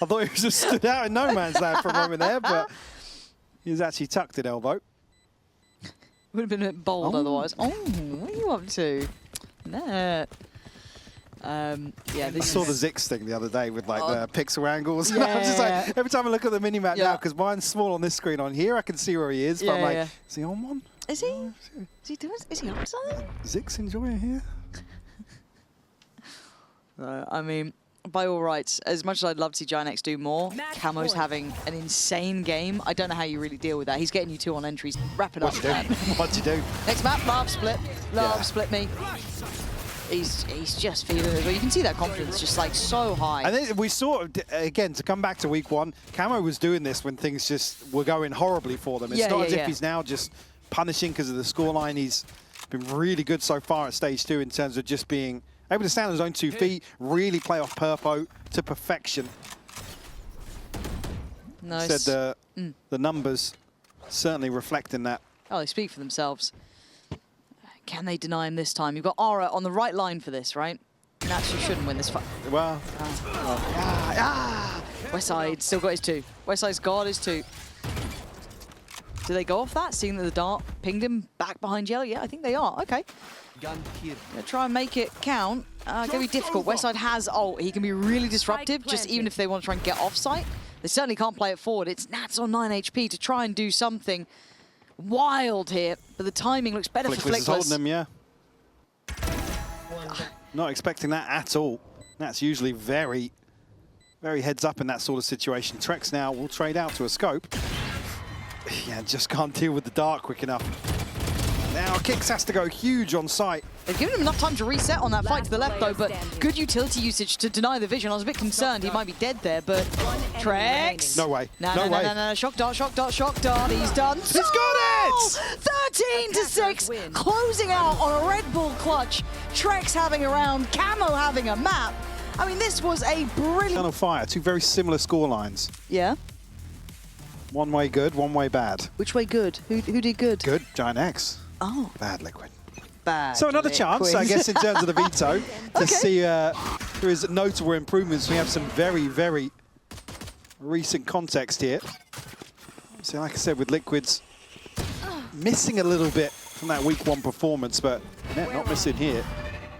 thought he was just stood out in no man's land for a moment there, but he was actually tucked in elbow. Would have been a bit bold otherwise. Oh, what are you up to? Net. Yeah, I saw the Zix thing the other day with like the pixel angles. Yeah, I'm just like, every time I look at the mini-map now, because mine's small on this screen, on here I can see where he is, but I'm like, is he on one? Is he? Is he doing? Is he up to something? Zix enjoying here? I mean, by all rights, as much as I'd love to see Giant X do more, Camo's having an insane game. I don't know how you really deal with that. He's getting you 2 on entries. Wrap it up. What'd you do? Next map, Love Split. Love Split me. He's just feeling it. But you can see that confidence just like so high. And then we saw, again, to come back to week one, Camo was doing this when things just were going horribly for them. It's Yeah, not yeah, as if yeah. he's now just punishing because of the scoreline. He's been really good so far at stage 2 in terms of just being able to stand on his own 2 feet, really play off Purpo to perfection. Nice. Said the numbers certainly reflecting that. Oh, they speak for themselves. Can they deny him this time? You've got Aura on the right line for this, right? Naturally shouldn't win this fight. Well, Westside still got his 2. Westside's got his 2. Do they go off that, seeing that the dart pinged him back behind yellow? Yeah, I think they are. Okay. Gun here. Gonna try and make it count. Gonna be difficult. Westside has ult. He can be really disruptive, just even if they want to try and get off site. They certainly can't play it forward. It's Nats on 9 HP to try and do something wild here, but the timing looks better for Flickless is holding Flickless. them, yeah. Not expecting that at all. That's usually very, very heads up in that sort of situation. Trex now will trade out to a scope. Yeah, just can't deal with the dart quick enough. Now Kicks has to go huge on site. They've given him enough time to reset on that fight to the left, though, but good utility usage to deny the vision. I was a bit concerned he might be dead there, but Trex. No way. No, no way. no. Shock dart, shock dart, shock dart. He's done. He's got it! 13-6, closing out on a Red Bull clutch. Trex having a round, Camo having a map. I mean, this was a brilliant... Channel Fire, 2 very similar score lines. Yeah? One way good, one way bad. Which way good? Who did good? Good, Giant X. Oh. Bad Liquid. Bad. So another chance, I guess, in terms of the veto, to see there is notable improvements. We have some very, very recent context here. So like I said, with Liquids missing a little bit from that week 1 performance, but Net not missing here.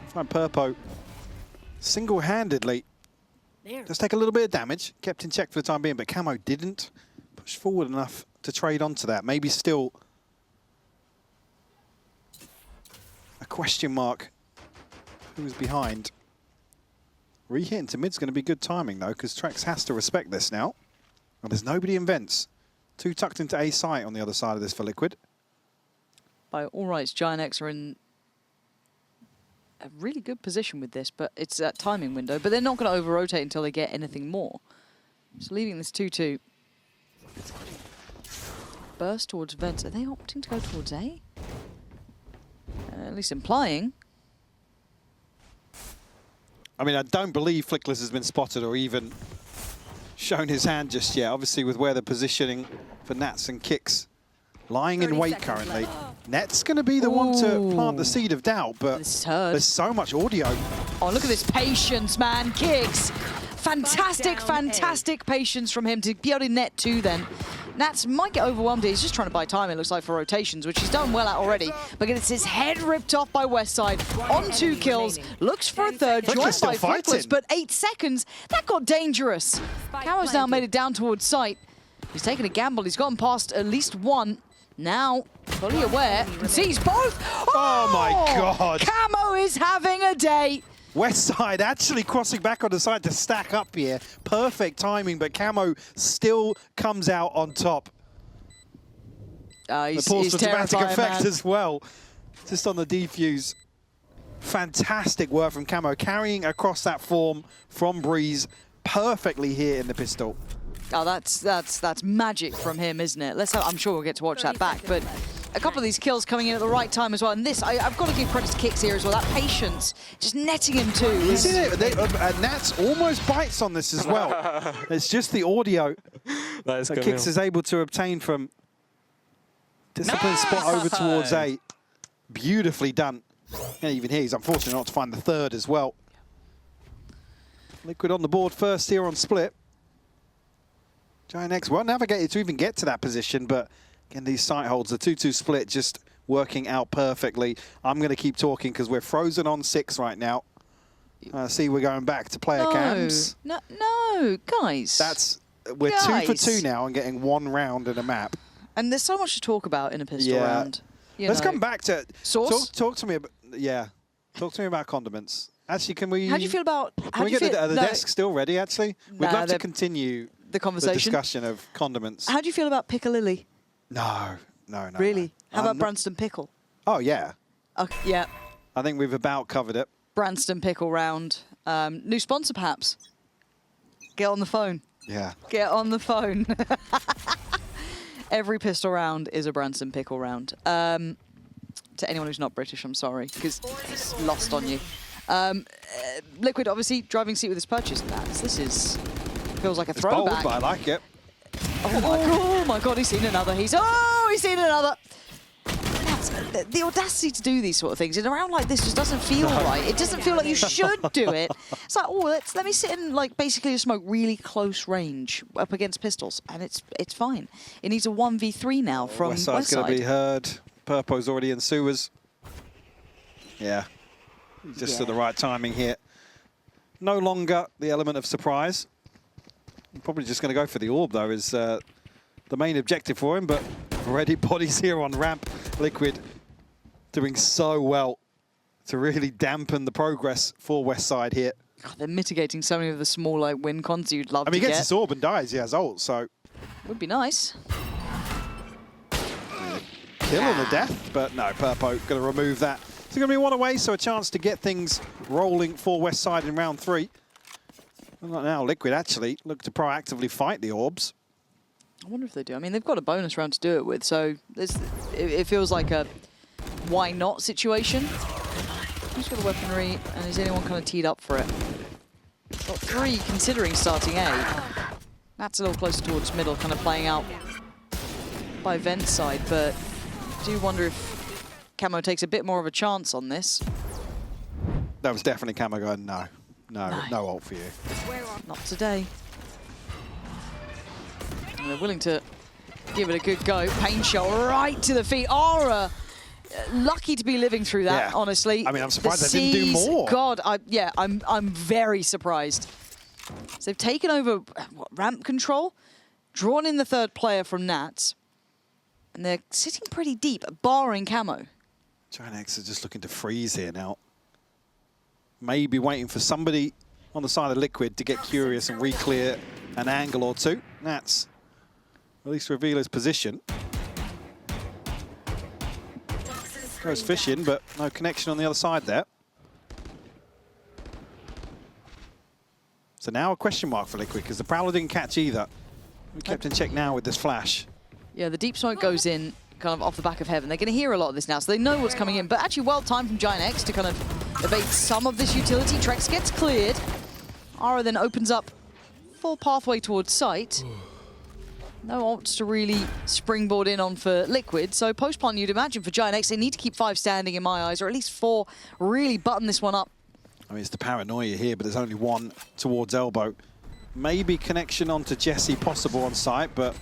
Find Purpo single-handedly just take a little bit of damage, kept in check for the time being, but Camo didn't push forward enough to trade onto that. Maybe still a question mark who's behind. Re-hit into mid's going to be good timing though, because Trex has to respect this now. Well, there's nobody in vents. 2 tucked into A site on the other side of this for Liquid. By all rights, Giant X are in a really good position with this, but it's that timing window. But they're not going to over-rotate until they get anything more. So leaving this 2-2. Burst towards vents. Are they opting to go towards A? At least implying. I mean, I don't believe Flickless has been spotted or even shown his hand just yet. Obviously, with where they're positioning for Nats and Kicks lying in wait currently. Net's going to be the one to plant the seed of doubt, but there's so much audio. Oh, look at this patience, man. Kicks. Fantastic, fantastic patience from him to be able to net 2 then. Nats might get overwhelmed here. He's just trying to buy time, it looks like, for rotations, which he's done well at already. But it's his head ripped off by Westside on 2 kills. Looks for a third, joined by Flickless, but 8 seconds. That got dangerous. Camo's now made it down towards site. He's taken a gamble. He's gotten past at least 1. Now, fully aware, sees both. Oh my God. Camo is having a day. Westside actually crossing back on the side to stack up here. Perfect timing, but Camo still comes out on top. He's the pulse for dramatic terrifying, effect man. as well. Just on the defuse. Fantastic work from Camo, carrying across that form from Breeze perfectly here in the pistol. Oh, that's magic from him, isn't it? I'm sure we'll get to watch that back, but a couple of these kills coming in at the right time as well. And this, I've got to give credit to Kicks here as well. That patience, just netting him too. You see it? Nats almost bites on this as well. It's just the audio that Kicks is able to obtain from disciplined spot over towards A. Beautifully done. And even here, he's unfortunate not to find the third as well. Liquid on the board first here on split. Giant X well navigated to even get to that position, but again, these sight holds, the 2-2 split just working out perfectly. I'm going to keep talking because we're frozen on 6 right now. See, we're going back to player cams. No, guys. We're 2 for 2 now and getting 1 round in a map. And there's so much to talk about in a pistol round. Let's come back to Source. Talk to me about Talk to me about condiments. Actually, can we? How do you feel about? Can we get the desk still ready? Actually, we'd love to continue the conversation, the discussion of condiments. How do you feel about Piccalilli? No. Really? No. How about Branston Pickle? Oh yeah. Okay, yeah. I think we've about covered it. Branston pickle round. New sponsor, perhaps. Get on the phone. Yeah. Get on the phone. Every pistol round is a Branston pickle round. To anyone who's not British, I'm sorry, because it's lost on you. Liquid, obviously, driving seat with his purchase. This feels like a It's throwback. bold, but I like it. Oh my god, he's seen another. He's seen another. The audacity to do these sort of things in a round like this just doesn't feel right. It doesn't feel like you should do it. It's like, oh, let me sit in like basically a smoke really close range up against pistols, and it's fine. It needs a 1v3 now from Westside's going to be heard. Purpo's already in sewers. Yeah, just at the right timing here. No longer the element of surprise. I'm probably just going to go for the orb though, is the main objective for him, but already bodies here on ramp. Liquid doing so well to really dampen the progress for Westside here. God, they're mitigating so many of the small like win cons you'd love to get. I mean, he gets this orb and dies, he has ult, so... Would be nice. Kill on the death, but no, Purpo going to remove that. It's going to be one away, so a chance to get things rolling for Westside in round 3. And now Liquid actually look to proactively fight the orbs. I wonder if they do. I mean, they've got a bonus round to do it with, so it feels like a why not situation. Who's got the weaponry, and is anyone kind of teed up for it? Got 3 considering starting A. That's a little closer towards middle, kind of playing out by Vent's side, but I do wonder if Camo takes a bit more of a chance on this. That was definitely Camo going, no ult for you. Not today. And they're willing to give it a good go. Pain shot right to the feet. Aura, lucky to be living through that, honestly. I mean, I'm surprised they didn't do more. God, I'm very surprised. So they've taken over ramp control, drawn in the 3rd player from Nats, and they're sitting pretty deep, barring Camo. Giant X is just looking to freeze here now. Maybe waiting for somebody on the side of Liquid to get curious and re-clear an angle or two. Nats at least reveal his position. Goes fishing, but no connection on the other side there. So now a question mark for Liquid, because the Prowler didn't catch either. We kept in check now with this flash. Yeah, the deep smoke goes in kind of off the back of Heaven. They're going to hear a lot of this now, so they know what's coming in. But actually well timed from Giant X to kind of evade some of this utility. Trex gets cleared. Ara then opens up full pathway towards site. No ults to really springboard in on for Liquid. So post-plant, you'd imagine for Giant X, they need to keep 5 standing in my eyes, or at least 4, really button this one up. I mean, it's the paranoia here, but there's only one towards elbow. Maybe connection onto Jesse possible on site, but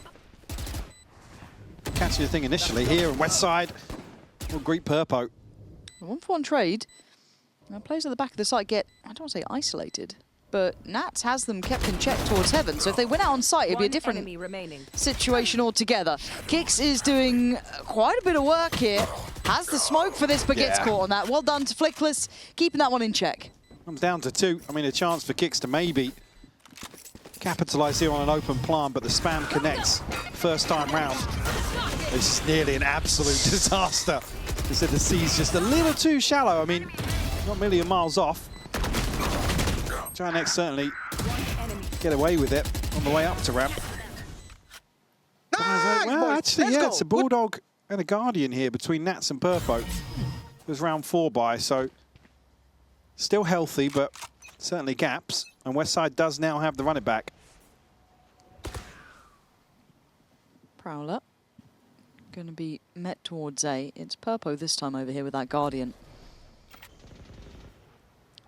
catching the thing initially here on Westside will greet Purpo. A 1-for-1 trade. Now players at the back of the site get, I don't want to say isolated, but Nats has them kept in check towards Heaven. So if they went out on site, it'd be a different situation altogether. Kix is doing quite a bit of work here. Has the smoke for this, but gets caught on that. Well done to Flickless, keeping that one in check. Comes down to 2. I mean, a chance for Kix to maybe capitalize here on an open plant, but the spam connects first time round. It's nearly an absolute disaster. They said the C's just a little too shallow. I mean, not a million miles off. Giant X certainly get away with it on the way up to ramp. Nice, well, boys. actually, Let's yeah, go. it's a Bulldog and a Guardian here between Nats and Purpo. It was round 4 by, so still healthy, but certainly gaps. And Westside does now have the run it back. Prowler going to be met towards A. It's Purpo this time over here with that Guardian.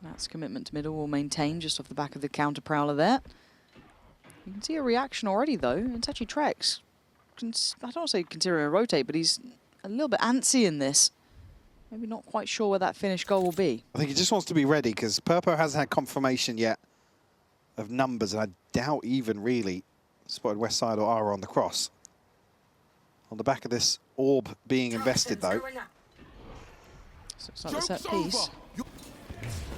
That's commitment to middle will maintain just off the back of the counter Prowler there. You can see a reaction already though. It's actually Trex. I don't want to say considering a rotate, but he's a little bit antsy in this. Maybe not quite sure where that finish goal will be. I think he just wants to be ready because Purpo hasn't had confirmation yet of numbers, and I doubt even really spotted Westside or Ara on the cross. On the back of this orb being invested though. So it's like the set piece.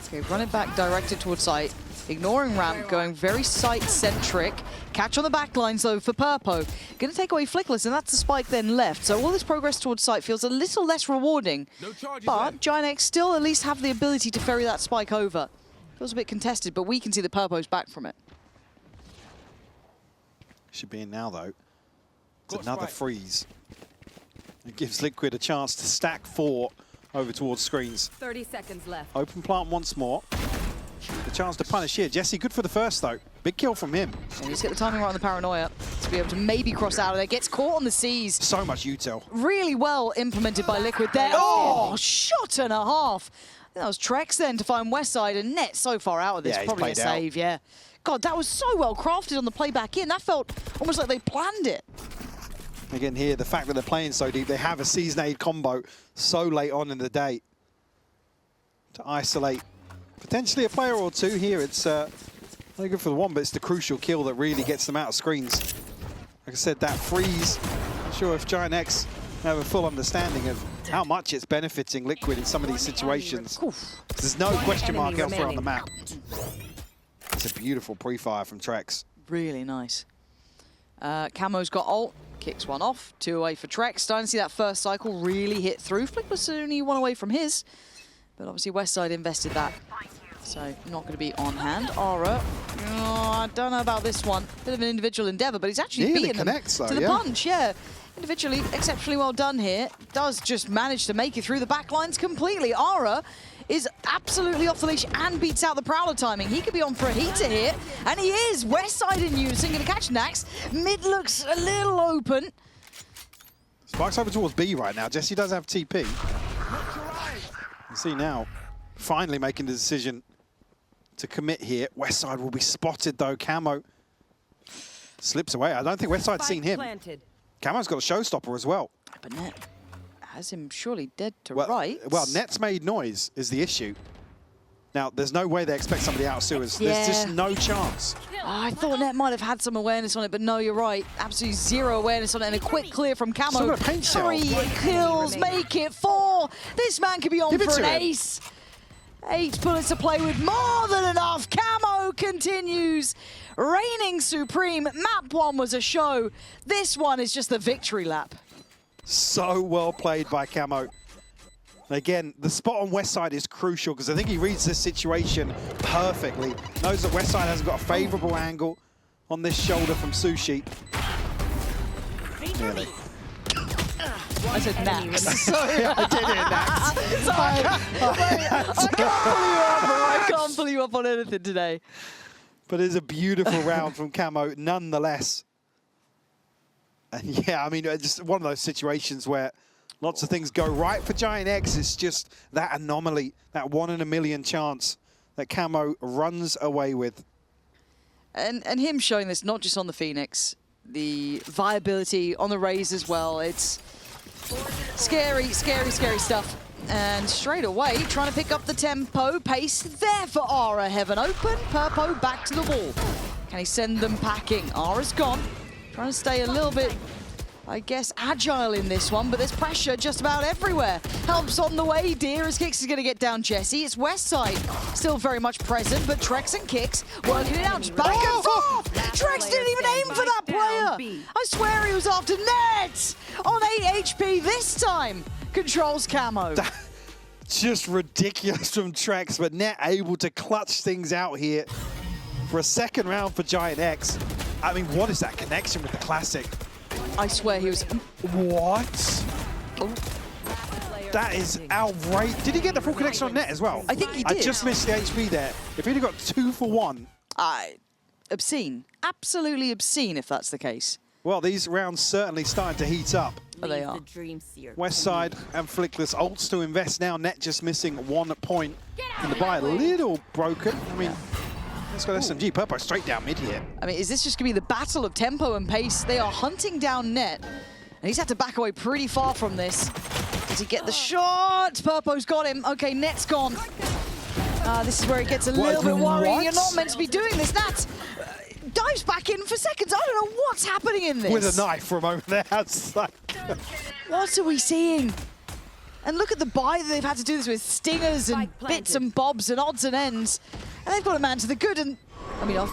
Okay, run it back, directed towards site. Ignoring ramp, going very site-centric. Catch on the back lines, though, for Purpo. Going to take away Flickless, and that's the spike then left. So all this progress towards site feels a little less rewarding. But Giant X still at least have the ability to ferry that spike over. Feels a bit contested, but we can see the Purpo's back from it. Should be in now, though. It's another freeze. It gives Liquid a chance to stack 4 over towards screens. 30 seconds left. Open plant once more. The chance to punish here. Jesse, good for the first, though. Big kill from him. And just get the timing right on the paranoia to be able to maybe cross out of there. Gets caught on the seas. So much util. Really well implemented by Liquid there. Oh, shot and a half. I think that was Trex then to find Westside, and Net so far out of this. Yeah, he's probably a played out. save, yeah. God, that was so well crafted on the play back in. That felt almost like they planned it. Again here, the fact that they're playing so deep, they have a Seasonade combo so late on in the day to isolate potentially a player or two here. It's only good for the one, but it's the crucial kill that really gets them out of screens. Like I said, that freeze, I'm sure if Giant X have a full understanding of how much it's benefiting Liquid in some of these situations. There's no question mark elsewhere on the map. It's a beautiful pre-fire from Trex. Really nice. Camo's got ult, kicks one off, 2 away for Trex. Starting to see that first cycle really hit through. Flick was only 1 away from his, but obviously Westside invested that. So not going to be on hand. Aura, I don't know about this one. Bit of an individual endeavor, but he's actually beaten them to the punch, yeah. Individually, exceptionally well done here. Does just manage to make it through the back lines completely. Aura is absolutely off the leash and beats out the Prowler timing. He could be on for a heater here, and he is. Westside in unison, going to catch Nax. Mid looks a little open. Sparks over towards B right now. Jesse does have TP. You see now, finally making the decision to commit here. Westside will be spotted though. Camo slips away. I don't think Westside's seen him. Camo's got a showstopper as well. But Net has him surely dead to rights. Well, Net's made noise is the issue. Now, there's no way they expect somebody out of sewers. Yeah. There's just no chance. Oh, I thought Net might have had some awareness on it, but no, you're right. Absolutely zero awareness on it, and a quick clear from Camo. Still got a paint shell. 3 kills, make it 4. This man could be on for an ace. 8 bullets to play with, more than enough. Camo continues, reigning supreme. Map 1 was a show. This one is just the victory lap. So well played by Camo. Again, the spot on Westside is crucial because I think he reads this situation perfectly. Knows that Westside hasn't got a favorable angle on this shoulder from Sushi. Nearly. I said Nax. Sorry, I did it, Nax. Sorry. I can't pull you up on anything today. But it's a beautiful round from Camo, nonetheless. And yeah, I mean, it's just one of those situations where lots of things go right for Giant X. It's just that anomaly, that 1 in a million chance that Camo runs away with. And him showing this not just on the Phoenix, the viability on the Raze as well. It's scary, scary, scary stuff. And straight away, trying to pick up the tempo, pace there for Aura. Heaven open, Purpo back to the wall. Can he send them packing? Aura's gone. Trying to stay a little bit, I guess, agile in this one, but there's pressure just about everywhere. Help's on the way. Deera's Kicks is going to get down Jesse. It's Westside, still very much present, but Trex and Kicks working it out. Just back and forth. Trex didn't even aim for that player. I swear he was after Net on 8 HP this time. Controls Camo. Just ridiculous from Trex, but Net able to clutch things out here for a second round for Giant X. I mean, what is that connection with the Classic? I swear he was... What? Oh. That is outrageous. Did he get the full connection on Net as well? I think he did. I just missed the HP there. If he'd have got 2 for 1. Obscene. Absolutely obscene if that's the case. Well, these rounds certainly starting to heat up. Oh, they are. Westside and Flickless ults to invest now. Net just missing 1 point. And the buy a little broken. I mean, let's go SMG. Purpo straight down mid here. I mean, is this just going to be the battle of tempo and pace? They are hunting down Net. And he's had to back away pretty far from this. Does he get the shot? Purpo's got him. Okay, Net's gone. This is where it gets a little bit worrying. You're not meant to be doing this. Nat dives back in for seconds. I don't know what's happening in this. With a knife for a moment there. It's like what are we seeing? And look at the buy that they've had to do this with stingers and Spike planted. bits and bobs and odds and ends. And they've got a man to the good. And I mean, I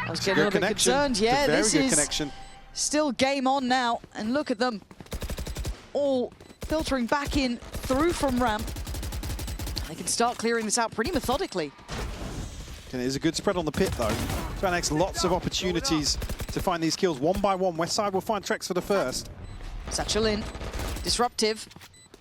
was getting a little bit concerned. Yeah, very this good is connection. still game on now. And look at them all filtering back in through from ramp. They can start clearing this out pretty methodically. And it is a good spread on the pit, though. Giant lots of opportunities to find these kills one by one. Westside will find Trex for the first. Satchel in, disruptive,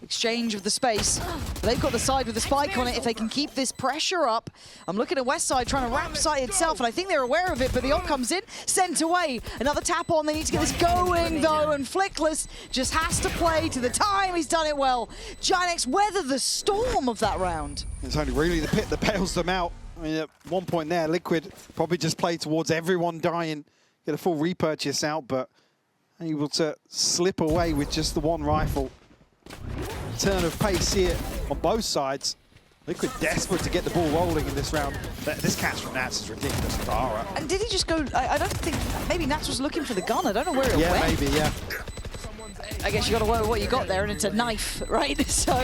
exchange of the space. They've got the side with the spike on it. If they can keep this pressure up, I'm looking at Westside trying to wrap site itself, and I think they're aware of it, but the ult comes in, sent away. Another tap on, they need to get this going though, and Flickless just has to play to the time. He's done it well. Giant weather the storm of that round. It's only really the pit that bails them out. I mean, at one point there, Liquid probably just played towards everyone dying, get a full repurchase out, but able to slip away with just the one rifle. Turn of pace here on both sides. Liquid desperate to get the ball rolling in this round. This catch from Nats is ridiculous. Tara. And did he just go, I don't think, maybe Nats was looking for the gun. I don't know where it went. Yeah, maybe, yeah. I guess you got to work with what you got there, and it's a knife, right? So,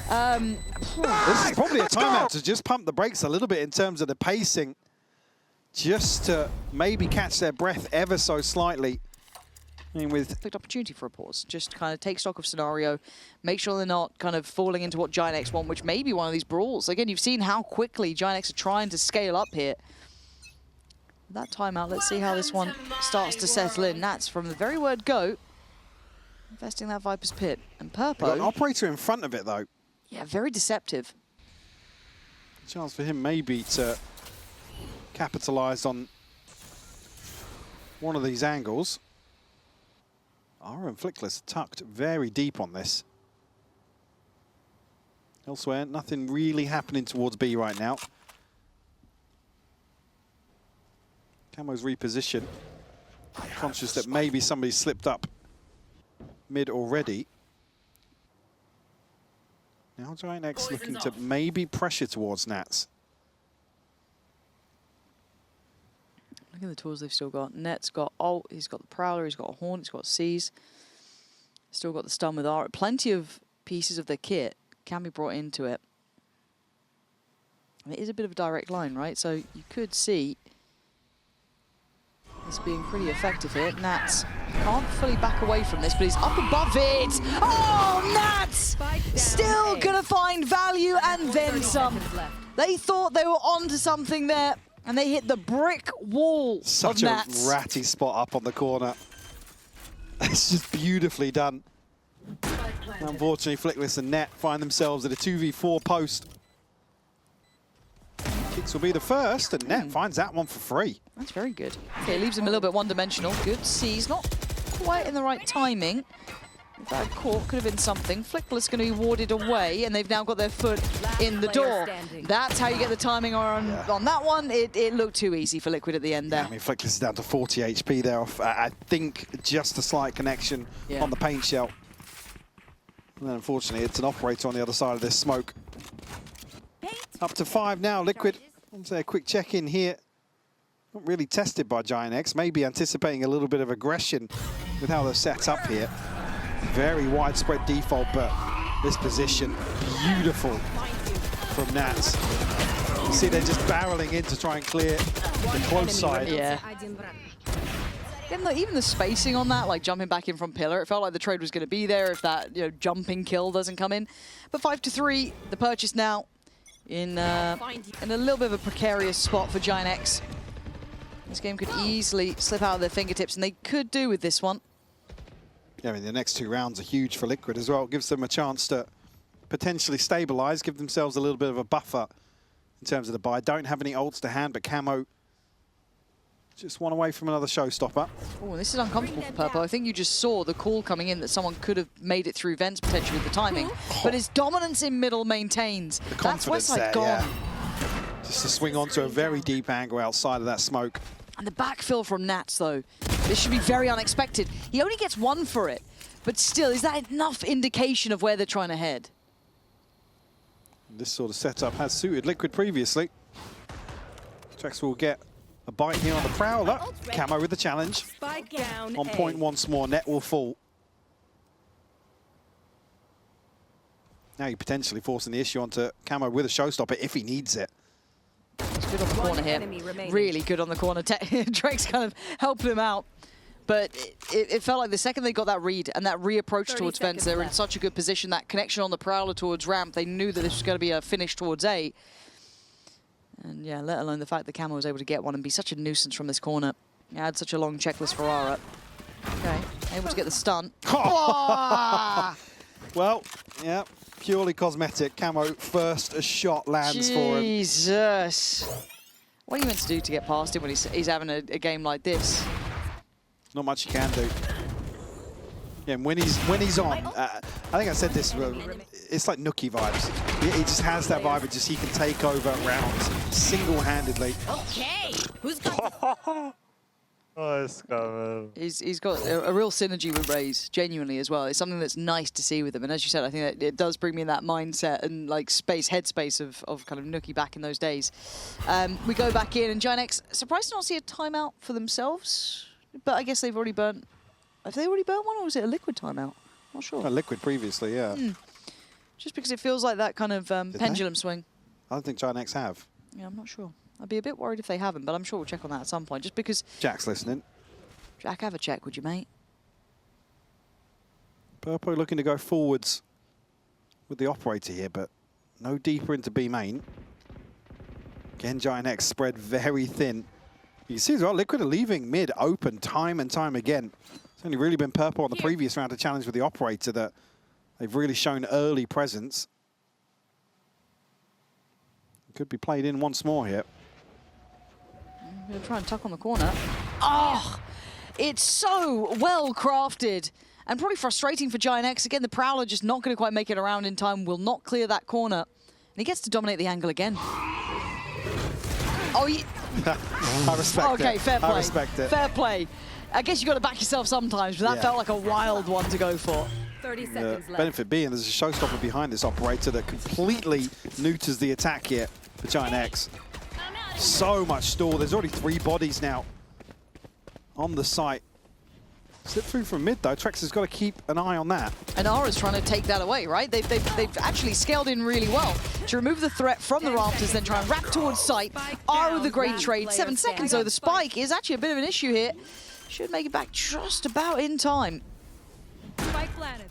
this is probably a timeout to just pump the brakes a little bit in terms of the pacing, just to maybe catch their breath ever so slightly. I mean, with perfect opportunity for a pause. Just kind of take stock of scenario, make sure they're not kind of falling into what Giant X want, which may be one of these brawls. Again, you've seen how quickly Giant X are trying to scale up here. That timeout, let's see how this one starts to settle in. Nats, from the very word go, investing that Viper's Pit. And got an Purpo, operator in front of it, though. yeah, very deceptive. Chance for him maybe to capitalize on one of these angles. Ara and Flickless tucked very deep on this. Elsewhere, nothing really happening towards B right now. Camo's reposition. Conscious that maybe somebody slipped up mid already. Now Giant X looking to maybe pressure towards Nats. Look at the tools they've still got. Net's got ult, he's got the Prowler, he's got a Horn, he's got Seize. Still got the stun with Ara. Plenty of pieces of their kit can be brought into it. And it is a bit of a direct line, right? So you could see this being pretty effective here. Nats can't fully back away from this, but he's up above it. Oh, Nats! Still gonna find value and then some. They thought they were onto something there, and they hit the brick wall Such of a Nats. ratty spot up on the corner. It's just beautifully done. Unfortunately, Flickless and Net find themselves at a 2v4 post. Kicks will be the first, and Net finds that one for free. That's very good. Okay, leaves him a little bit one-dimensional. Good. Seize, not quite in the right timing. If that caught, could have been something. Flickless going to be warded away, and they've now got their foot in the door. That's how you get the timing on that one. It looked too easy for Liquid at the end there. Yeah, I mean, Flickless is down to 40 HP there off, I think, just a slight connection on the paint shell. And then, unfortunately, it's an operator on the other side of this smoke. Up to 5 now, Liquid. I'll say a quick check-in here. Not really tested by Giant X, maybe anticipating a little bit of aggression with how they're set up here. Very widespread default, but this position, beautiful from Nats. You see they're just barreling in to try and clear the close side. Yeah. Even the spacing on that, like jumping back in from pillar, it felt like the trade was going to be there if that jumping kill doesn't come in. But 5-3, the purchase now in a little bit of a precarious spot for Giant X. This game could easily slip out of their fingertips, and they could do with this one. Yeah, I mean, the next 2 rounds are huge for Liquid as well. It gives them a chance to potentially stabilize, give themselves a little bit of a buffer in terms of the buy. Don't have any ults to hand, but Camo just one away from another showstopper. Oh, this is uncomfortable for Purpo. I think you just saw the call coming in that someone could have made it through vents potentially with the timing. But his dominance in middle maintains. The That's confidence Westside there, gone. yeah. Just to swing onto a very deep angle outside of that smoke. And the backfill from Nats, though. This should be very unexpected. He only gets 1 for it. But still, is that enough indication of where they're trying to head? This sort of setup has suited Liquid previously. Trex will get a bite here on the Prowler. Camo with the challenge. Spike down On point once more, Net will fall. Now you're potentially forcing the issue onto Camo with a showstopper if he needs it. He's good on the corner here. enemy remaining. Really good on the corner. Drake's kind of helping him out. But it felt like the second they got that read and that reapproach 30 towards Fence, they were in left. such a good position. That connection on the Prowler towards ramp, they knew that this was going to be a finish towards A. And yeah, let alone the fact that Camo was able to get one and be such a nuisance from this corner. He had such a long checklist for Ara. Okay, able to get the stun. Well, yeah, purely cosmetic. Camo first shot lands for him. Jesus. What are you meant to do to get past him when he's having a game like this? Not much you can do. Yeah, and when he's on, I think I said this. It's like Nookie vibes. He just has that vibe. It just he can take over rounds single-handedly. Okay. Who's got Oh, it's coming. He's got a real synergy with Raze, genuinely as well. It's something that's nice to see with him. And as you said, I think that it does bring me in that mindset and like headspace of kind of Nookie back in those days. We go back in, and Giant surprised to not see a timeout for themselves. But I guess they've already burnt. Have they already burnt one, or was it a Liquid timeout? Not sure. A Liquid previously, yeah. Just because it feels like that kind of pendulum swing. I don't think Giant X have. Yeah, I'm not sure. I'd be a bit worried if they haven't, but I'm sure we'll check on that at some point. Just because... Jack's listening. Jack, have a check, would you, mate? Purpo looking to go forwards with the operator here, but no deeper into B main. Again, Giant X spread very thin. You can see as well, Liquid are leaving mid open time and time again. It's only really been Purpo on the previous round of challenge with the operator that they've really shown early presence. Could be played in once more here. I'm going to try and tuck on the corner. Oh, it's so well crafted and probably frustrating for Giant X. Again, the Prowler just not going to quite make it around in time, will not clear that corner. And he gets to dominate the angle again. Oh, I respect it. Okay, fair play. I respect it. Fair play. I guess you got to back yourself sometimes, but that Yeah. felt like a wild one to go for. 30 seconds left? Benefit being there's a showstopper behind this operator that completely neuters the attack here for Giant X. So much stall. There's already 3 bodies now on the site. Slip through from mid though. Trex has got to keep an eye on that. And Ara's trying to take that away, right? They've actually scaled in really well to remove the threat from the rafters, then try and wrap towards site. Ara the great trade. 7 seconds though. The spike is actually a bit of an issue here. Should make it back just about in time. Spike planted.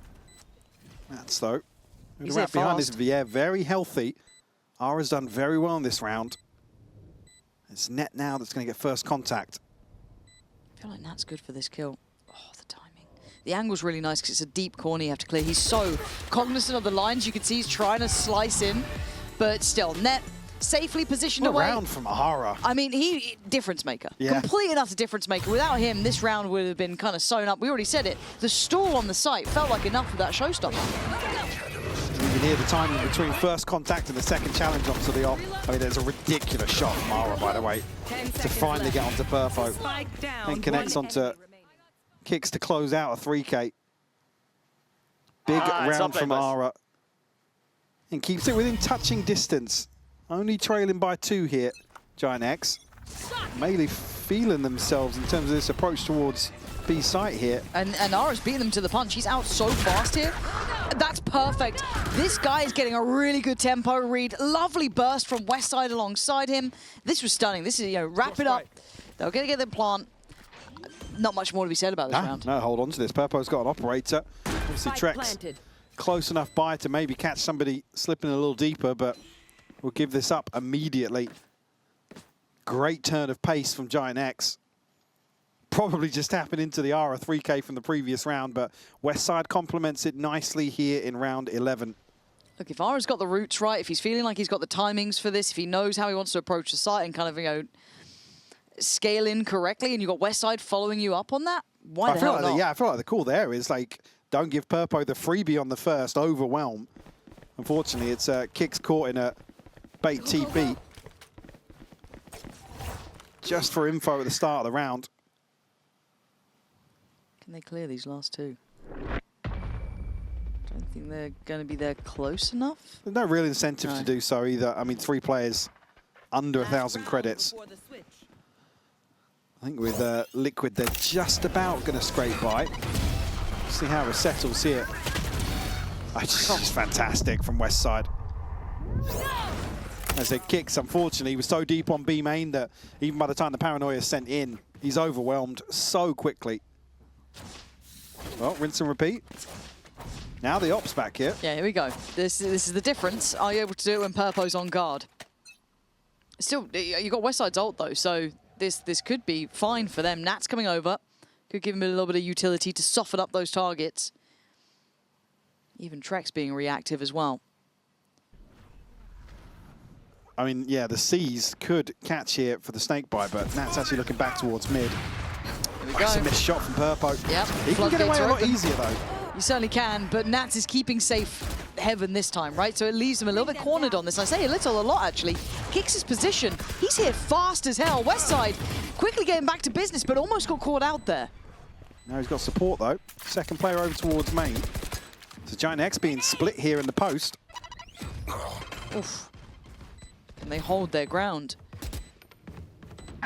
That's though. He's Wrap hit behind this fast. VR, very healthy. Ara's done very well in this round. It's Net now that's going to get first contact. I feel like Nat's good for this kill. Oh, the timing. The angle's really nice because it's a deep corner you have to clear. He's so cognizant of the lines. You can see he's trying to slice in, but still, Net safely positioned What a away. round from Ara. I mean, he difference maker. Yeah. Complete and utter difference maker. Without him, this round would have been kind of sewn up. We already said it. The stall on the site felt like enough of that showstopper. You can hear the timing between first contact and the second challenge onto the op. I mean, there's a ridiculous shot from Ara, by the way, 10 to seconds finally left. get onto Perfo. Spike down. And connects One onto enemy remaining. kicks to close out a 3K. Big it's round up there, from boys. Ara. And keeps it within touching distance. Only trailing by 2 here, Giant X. Melee feeling themselves in terms of this approach towards B site here. And Ara's beating them to the punch. He's out so fast here. That's perfect. This guy is getting a really good tempo read. Lovely burst from Westside alongside him. This was stunning. This is, you know, wrap it up. They're going to get the plant. Not much more to be said about this round. No, hold on to this. Purpo's got an operator. Obviously, Spike Trex planted. close enough by to maybe catch somebody slipping a little deeper, but we'll give this up immediately. Great turn of pace from Giant X. Probably just tapping into the Ara 3K from the previous round, but Westside complements it nicely here in round 11. Look, if Ara's got the roots right, if he's feeling like he's got the timings for this, if he knows how he wants to approach the site and kind of, you know, scale in correctly, and you've got Westside following you up on that, why the hell not? Yeah, I feel like the call there is like, don't give Purpo the freebie on the first, overwhelm. Unfortunately, it's kicks caught in a bait TP. Just for info at the start of the round. Can they clear these last 2? Don't think they're going to be there close enough. There's no real incentive No. to do so either. I mean, 3 players under 1,000 credits. I think with Liquid, they're just about going to scrape by. See how it settles here. Just fantastic from West Side. As it kicks, unfortunately, he was so deep on B main that even by the time the paranoia is sent in, he's overwhelmed so quickly. Well, rinse and repeat. Now the op's back here. Yeah, here we go. This is the difference. Are you able to do it when Purpo's on guard? Still, you got Westside's ult though, so this could be fine for them. Nat's coming over. Could give him a little bit of utility to soften up those targets. Even Trex being reactive as well. I mean, yeah, the C's could catch here for the snakebite, but Nat's actually looking back towards mid. Here we That's go. a missed shot from Purpo. Yep. He can get away a lot open. easier though. You certainly can, but Nats is keeping safe Heaven this time, right? So it leaves him a little bit cornered on this. I say a lot actually. Kicks his position. He's here fast as hell. Westside quickly getting back to business, but almost got caught out there. Now he's got support though. Second player over towards main. So Giant X being split here in the post. Oof. And they hold their ground.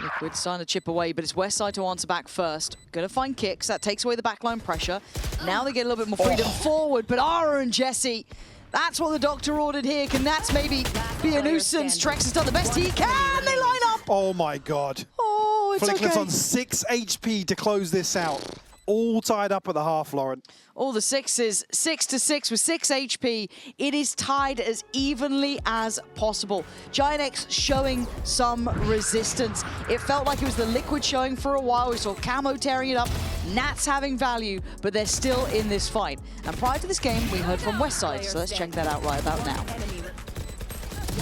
Liquid starting to chip away, but it's Westside to answer back first. Gonna find kicks. That takes away the backline pressure. Now they get a little bit more freedom forward, but Ara and Jesse, that's what the doctor ordered here. Can Nats maybe be a nuisance? Trex has done the best he can. They line up. Oh my god. Oh, it's Flickless okay. on 6 HP to close this out. All tied up at the half, Lauren. All the sixes, 6-6 with 6 HP. It is tied as evenly as possible. Giant X showing some resistance. It felt like it was the Liquid showing for a while. We saw Camo tearing it up. Nats having value, but they're still in this fight. And prior to this game, we heard from Westside, so let's check that out right about now.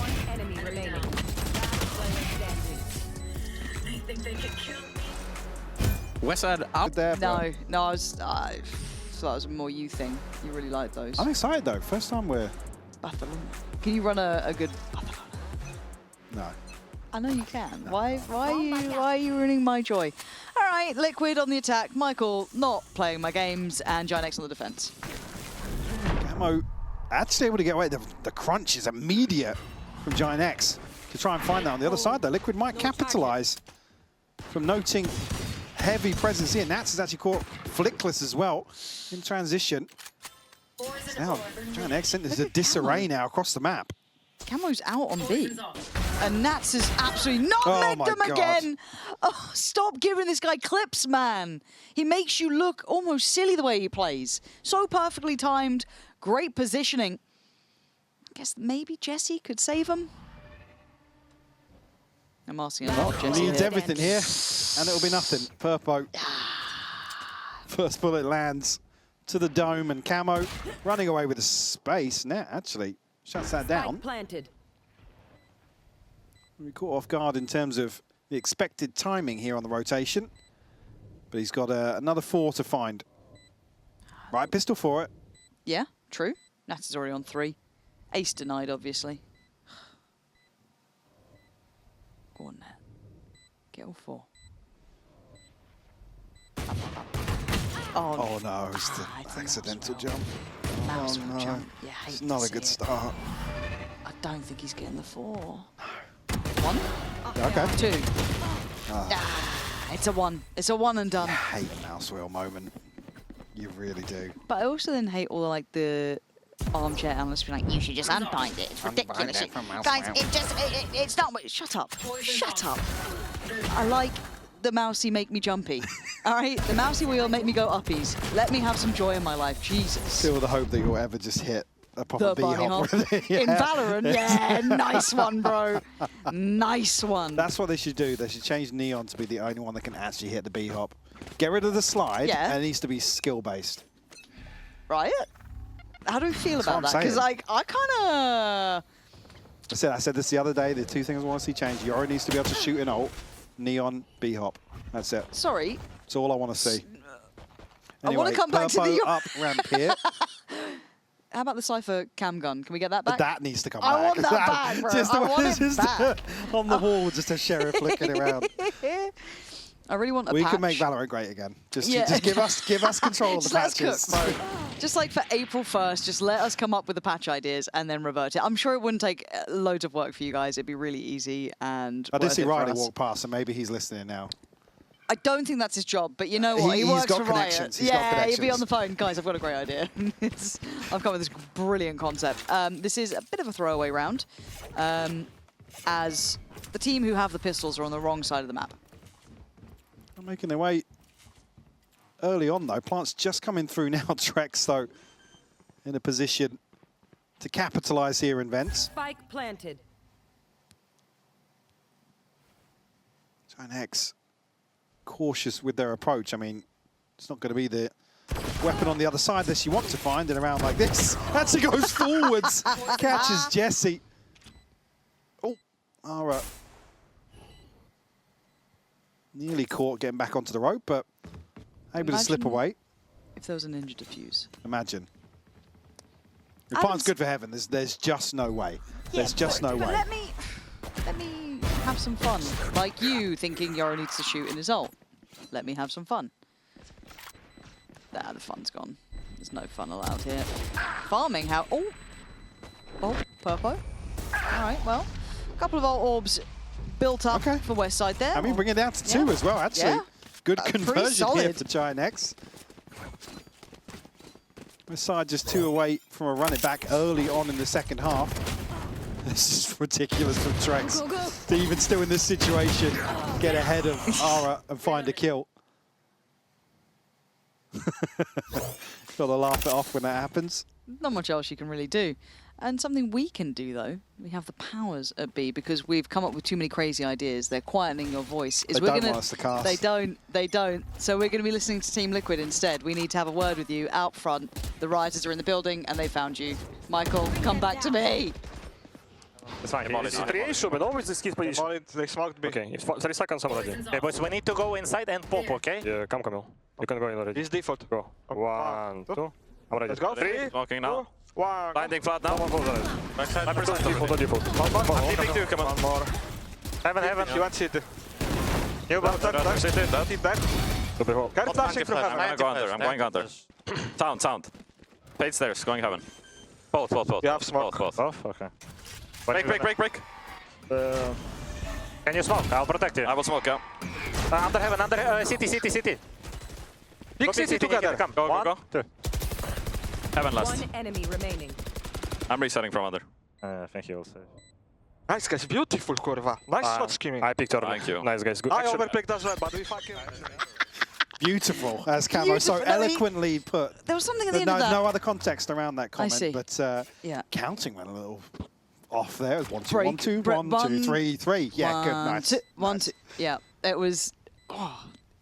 One enemy remaining. Westside up. There, bro. No, I thought that was a more you thing. You really like those. I'm excited though. First time we're... Barcelona. Can you run a good Barcelona? No. I know you can. Why are you ruining my joy? All right, Liquid on the attack. Michael not playing my games, and Giant X on the defense. Camo actually able to get away. The crunch is immediate from Giant X to try and find that on the other side though. Liquid might capitalize from noting heavy presence here. Nats has actually caught Flickless as well in transition. Now, Giant X, there's a disarray now across the map. Camo's out on B. And Nats has absolutely not megged him God. again. Oh, stop giving this guy clips, man. He makes you look almost silly the way he plays. So perfectly timed, great positioning. I guess maybe Jesse could save him. I'm asking a lot of Jesse. Needs everything here, and it'll be nothing. Purpo. First bullet lands to the dome, and Camo running away with the space. Net actually shuts that down. Planted. We caught off guard in terms of the expected timing here on the rotation, but he's got another 4 to find. Right pistol for it. Yeah, true. Nats is already on 3. Ace denied, obviously. Go on, Nat. Get all 4. Oh no, it's the it's a accidental mouse roll. jump. Mouse Oh, roll no. jump. You hate It's to not a see good it. start. I don't think he's getting the 4. 1? Okay. 2. It's a 1. It's a 1 and done. I hate the mouse wheel moment. You really do. But I also then hate all the armchair analysts being like, you should just unbind it. It's ridiculous. Guys, it's not. Shut up. Shut up. I like the mousey make me jumpy. All right? The mousey wheel make me go uppies. Let me have some joy in my life. Jesus. Still the hope that you'll ever just hit a proper The bunny B-hop. hop. In Valorant, yeah, nice one, bro. Nice one. That's what they should do. They should change Neon to be the only one that can actually hit the B-hop. Get rid of the slide, Yeah. and it needs to be skill-based. Right? How do we feel about what that? I'm Because, saying. I kind of... I said this the other day, the 2 things I want to see change. Yoro needs to be able to shoot an ult, Neon, B-hop. That's it. Sorry. That's all I want to see. I wanna come back to Purpo the- up ramp here. How about the Cypher cam gun? Can we get that back? But that needs to come I back. want that back, bro. Just I want it just back. on the wall, just a sheriff flicking around. I really want a We patch. can make Valorant great again. Just give us control of the Just let us patches. cook, bro. Just like for April 1st, just let us come up with the patch ideas and then revert it. I'm sure it wouldn't take loads of work for you guys. It'd be really easy and I did worth see it for Riley us. walk past, so maybe he's listening now. I don't think that's his job, but you know what? He He's works got for Riot. connections. He's got Yeah, he'd be connections. on the phone. Guys, I've got a great idea. I've come with this brilliant concept. This is a bit of a throwaway round, as the team who have the pistols are on the wrong side of the map. They're making their way early on, though. Plant's just coming through now. Trex, though, in a position to capitalize here in Vents. Spike planted. Giant cautious with their approach. I mean, it's not going to be the weapon on the other side that you want to find in a round like this. Actually goes forwards, catches Jesse. Oh, Ara nearly caught getting back onto the rope, but able to slip away. If there was a ninja defuse. Imagine. If Plant's good for heaven, there's just no way. There's just no way. Let me have some fun. Like you thinking Yoro needs to shoot in his ult. Let me have some fun. The fun's gone. There's no fun allowed here. Farming, how? Oh, Purpo. All right, well, a couple of ult orbs built up for West Side there. I mean, bring it down to 2 as well, actually. Yeah. Good conversion here solid. for Giant. West Side just 2 away from a run it back early on in the second half. This is ridiculous from Trex to even still in this situation get ahead of Ara and find a kill. Gotta laugh it off when that happens. Not much else you can really do. And something we can do, though, we have the powers at B because we've come up with too many crazy ideas. They're quietening your voice. They don't want us to cast. They don't. So we're going to be listening to Team Liquid instead. We need to have a word with you out front. The rioters are in the building and they found you. Michael, come back to me. It's fine. It's 3 issue, but always this key position. They smoked B. Okay, it's 30 seconds already. Okay, boys, we need to go inside and pop, okay? Yeah, come, Camille. You can go in already. This default. Go. 1, 2. I'm ready. Let's go. 3, Smoking now. 1. Landing flat now. Backside. Default, default. One more. I'm TP too, come on. One more. Heaven. You want city. You want that. Keep that. Carry flashing from heaven. I'm going under. Sound. Paid stairs, going heaven. Both. You have smoke. Both. Off? Okay. Break. Can you smoke? I'll protect you. I will smoke, yeah. Under heaven, city. Big city together. Come. Go. 1, 2. Heaven last. One enemy remaining. I'm resetting from under. I think he will save. Nice guys, beautiful kurwa. Nice shot skimming. I picked early. Thank you. Nice guys, good. I Actually, overpicked as well, but we fucking... Beautiful, as Camo so Beautiful. eloquently put. There was something at the There's end of that. no other context around that comment, see. but Yeah. counting went a little off there. It was 1, 2, Break. 1, 2, Bre- 1, 2, 3, 3. Yeah, good, nice. One, nice. two. Yeah, it was... great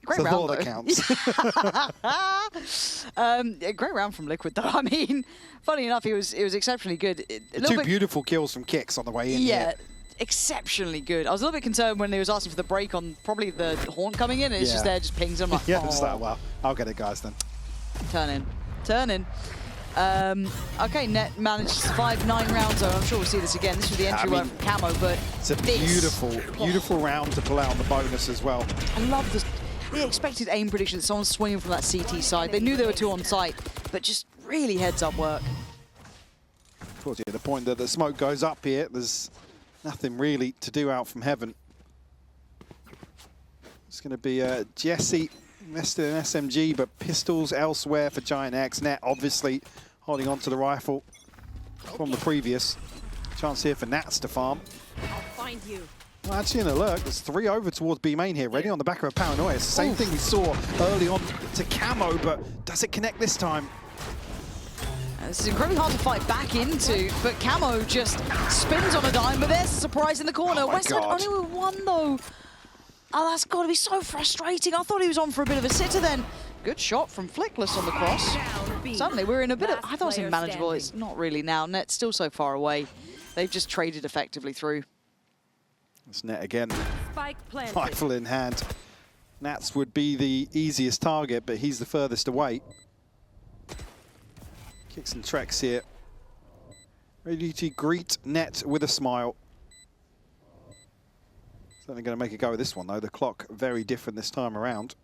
It's the round, thought that though. counts. A great round from Liquid, though. I mean, funny enough, it was exceptionally good. A little 2 bit, beautiful kills from Kicks on the way in. yeah, here. exceptionally good. I was a little bit concerned when he was asking for the break on probably the Haunt coming in, and it's just there, just pings him. Like, Yeah, it's that well. I'll get it, guys, then. Turn in. Okay, Net managed to survive 9 rounds, though. I'm sure we'll see this again. This was the entry work from Camo, but It's a beautiful round to pull out on the bonus as well. I love the expected aim prediction. Someone's swinging from that CT side. They knew there were 2 on site, but just really heads-up work. Of course, yeah, the point that the smoke goes up here, there's nothing really to do out from heaven. It's going to be Jesse invested in SMG, but pistols elsewhere for Giant X. Net obviously holding on to the rifle from the previous. Chance here for Nats to farm. I'll find you. Well, actually, an alert. There's 3 over towards B main here, ready on the back of a Paranoia. It's the same thing we saw early on to Camo, but does it connect this time? This is incredibly hard to fight back into, but Camo just spins on a dime, but there's a surprise in the corner. Oh my Westside God. only with 1, though. Oh, that's got to be so frustrating. I thought he was on for a bit of a sitter then. Good shot from Flickless on the cross. Suddenly, we're in a bit of... I thought it was manageable. It's not really now. Net's still so far away. They've just traded effectively through. It's Net again. Spike planted. Rifle in hand. Nats would be the easiest target, but he's the furthest away. Kicks and Trex here. Ready to greet Net with a smile. Certainly going to make a go of this one, though. The clock very different this time around.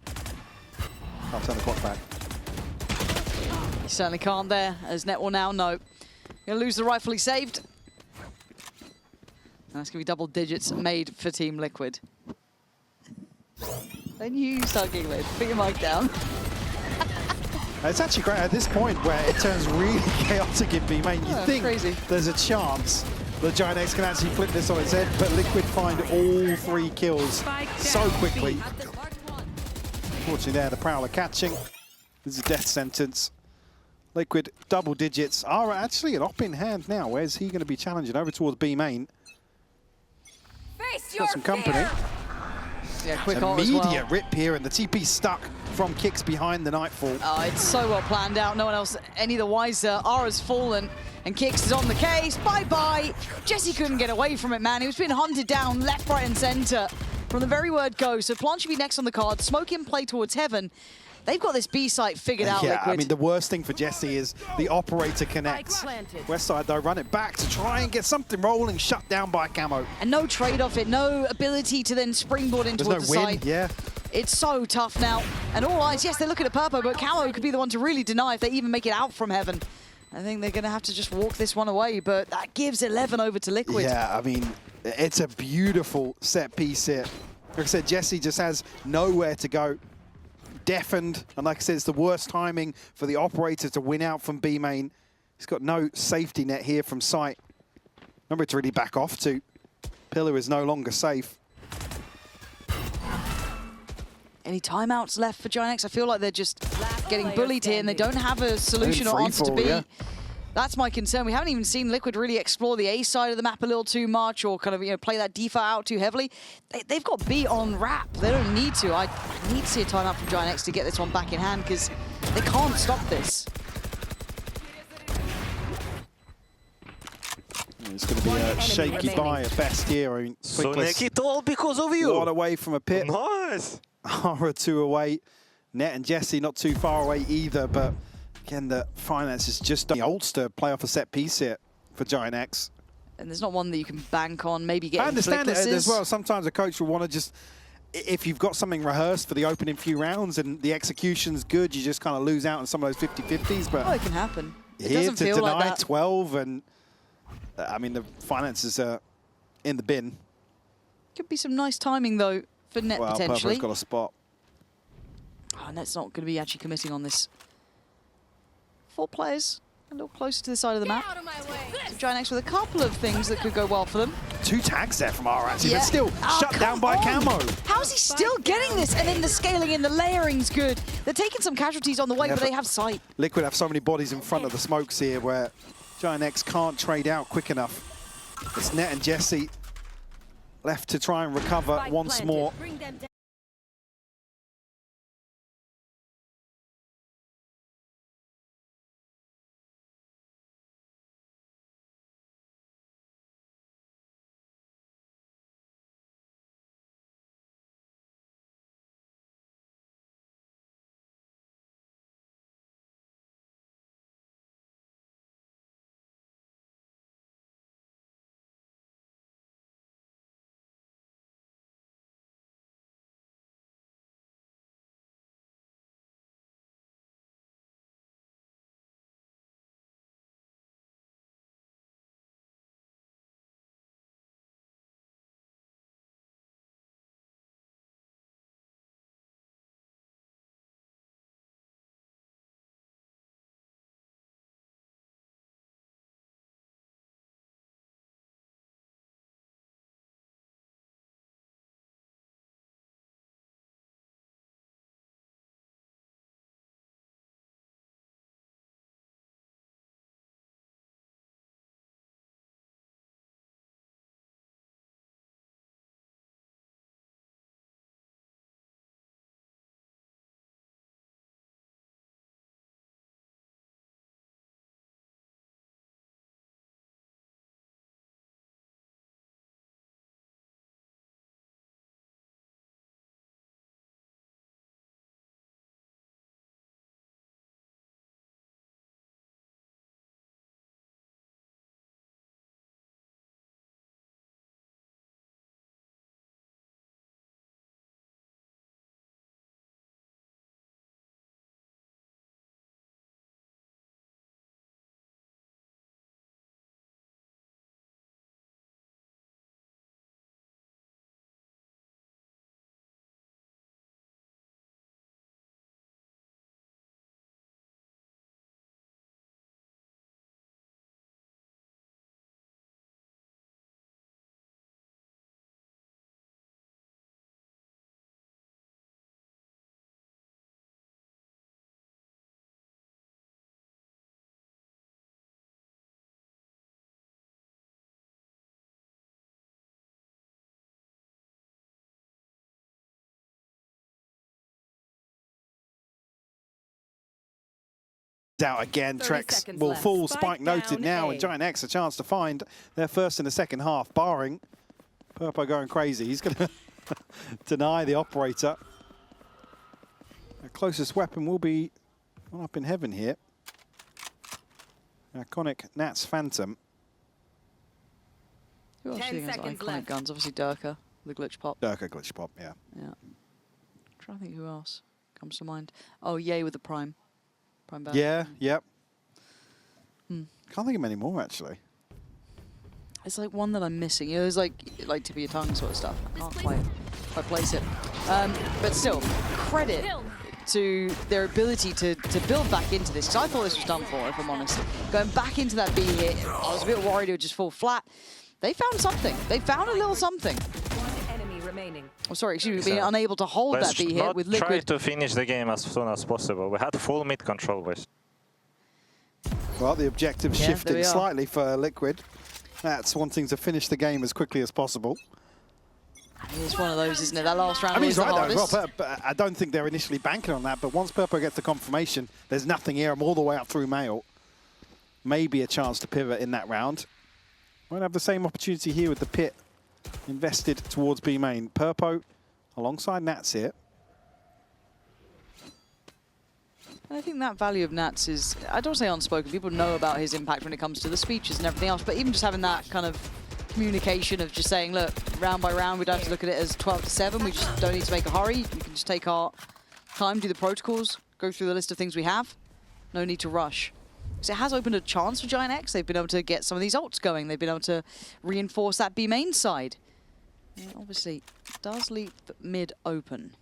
Can't turn the clock back. You certainly can't there, as Net will now know. Going to lose the rifle he saved. And that's going to be double digits made for Team Liquid. Then you start giggling. Put your mic down. It's actually great at this point where it turns really chaotic in B main. You Oh, think crazy. there's a chance that Giant X can actually flip this on its head, but Liquid find all 3 kills Spike so down, quickly. B. Unfortunately there, the Prowler catching. This is a death sentence. Liquid double digits are actually an op in hand now. Where's he going to be challenging? Over towards B main. Face Got some company. Yeah, quick ult as well. Immediate rip here, and the TP stuck from Kicks behind the Nightfall. Oh, it's so well planned out. No one else any the wiser. Ara's fallen, and Kicks is on the case. Bye-bye. Jesse couldn't get away from it, man. He was being hunted down left, right, and center from the very word go. So Plan should be next on the card. Smoke in play towards Heaven. They've got this B site figured out, Yeah, Liquid. I mean, the worst thing for Jesse is the operator connects. planted. Westside, though, run it back to try and get something rolling, shut down by Camo. And no trade off it, no ability to then springboard in There's towards no the win, site. yeah. It's so tough now. And all eyes, yes, they're looking at Purpo, but Camo could be the one to really deny if they even make it out from Heaven. I think they're going to have to just walk this one away, but that gives 11 over to Liquid. Yeah, I mean, it's a beautiful set piece here. Like I said, Jesse just has nowhere to go. Deafened, and like I said, it's the worst timing for the operator to win out from B main. He's got no safety net here from site. Number to really back off to. Pillar is no longer safe. Any timeouts left for Giant X? I feel like they're just getting player bullied here and they don't have a solution or free answer to fall, B. yeah. That's my concern. We haven't even seen Liquid really explore the A side of the map a little too much or kind of, play that default out too heavily. They've got B on wrap. They don't need to. I need to see a timeout from Giant X to get this one back in hand because they can't stop this. It's going to be a shaky buy at best here. I mean, So Flickless it all because of you. one away from a pit. Nice. Ara 2 away. Net and Jesse not too far away either, but again, the finances just don't. The Ulster play off a set piece here for Giant X. And there's not one that you can bank on, maybe get I understand it as Flicklesses. well. Sometimes a coach will want to just, if you've got something rehearsed for the opening few rounds and the execution's good, you just kind of lose out on some of those 50-50s. But Oh, it can happen. It here doesn't to feel deny like that. 12, and I mean, the finances are in the bin. Could be some nice timing, though, for Net Well, potentially. Purple's got a spot. Oh, Net's not going to be actually committing on this. 4 players, a little closer to the side of the map. So Giant X with a couple of things that could go well for them. 2 tags there from Ara, actually, Yeah. but still Oh, shut down by come on. Camo. How's he still getting this? And then the scaling and the layering's good. They're taking some casualties on the way, Yeah, but but- they have sight. Liquid have so many bodies in front of the smokes here where Giant X can't trade out quick enough. It's Net and Jesse left to try and recover Spike once planted. more. Bring them down. out again. 30 Trex seconds will left. fall. Spike Spike noted down now, A. and Giant X a chance to find their first in the second half, barring Purpo going crazy. He's going to deny the operator. Our closest weapon will be one up in heaven here. Iconic Nats Phantom. Who else do 10 you think has seconds iconic left. guns? Obviously Durka, the glitch pop. Durka glitch pop, yeah. Yeah. Trying to think who else comes to mind. Oh, Yay with the Prime. Prime Barrel. Yeah, yep. Can't think of many more, actually. It's like one that I'm missing. You know, there's like tip of your tongue sort of stuff. I can't quite place it. But still, credit to their ability to build back into this. Because I thought this was done for, if I'm honest. Going back into that B hit, I was a bit worried it would just fall flat. They found something. They found a little something. One enemy remaining. Oh, sorry, excuse me, being unable to hold that B hit with Try Liquid. to finish the game as soon as possible. We had full mid control, boys. Well, the objective Yeah, there we shifting are. slightly for Liquid. That's wanting to finish the game as quickly as possible. It's one of those, isn't it? That last round I mean, he's was the right though as hardest. well, but I don't think they're initially banking on that. But once Purpo gets the confirmation, there's nothing here. I'm all the way up through Mail. Maybe a chance to pivot in that round. Won't have the same opportunity here with the pit invested towards B main. Purpo alongside Nats here. I think that value of Nats is, I don't say unspoken, people know about his impact when it comes to the speeches and everything else, but even just having that kind of communication of just saying, look, round by round, we don't have to look at it as 12-7, we just don't need to make a hurry, we can just take our time, do the protocols, go through the list of things we have, no need to rush. Because it has opened a chance for Giant X, they've been able to get some of these ults going, they've been able to reinforce that B main side. Yeah, obviously, does leave mid open.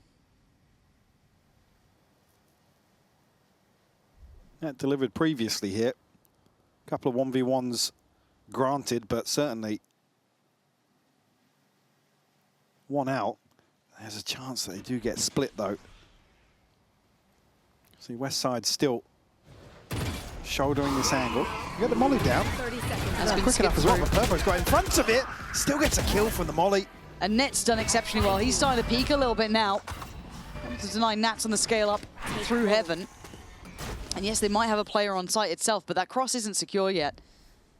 That delivered previously here. A couple of 1v1s granted, but certainly one out. There's a chance that they do get split though. See, West Side still shouldering this angle. You get the molly down. 30 seconds That's left. been Quick enough skipped as well, through. but Purpo's got in front of it. Still gets a kill from the molly. And Net's done exceptionally well. He's starting to peak a little bit now. To deny Nats on the scale up through heaven. And yes, they might have a player on site itself, but that cross isn't secure yet.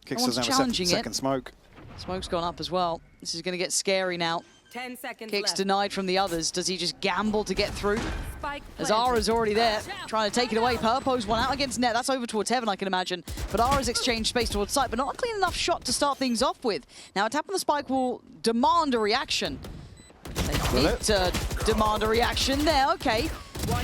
Kicks No doesn't one's have a challenging second it. smoke. Smoke's gone up as well. This is going to get scary now. 10 seconds Kicks left. denied from the others. Does he just gamble to get through? Spike As planted. Ara's already there, trying to take it away. Purpo's one out against Net. That's over towards heaven, I can imagine. But Ara's exchanged space towards site, but not a clean enough shot to start things off with. Now, a tap on the spike will demand a reaction. They need to demand a reaction there. Okay.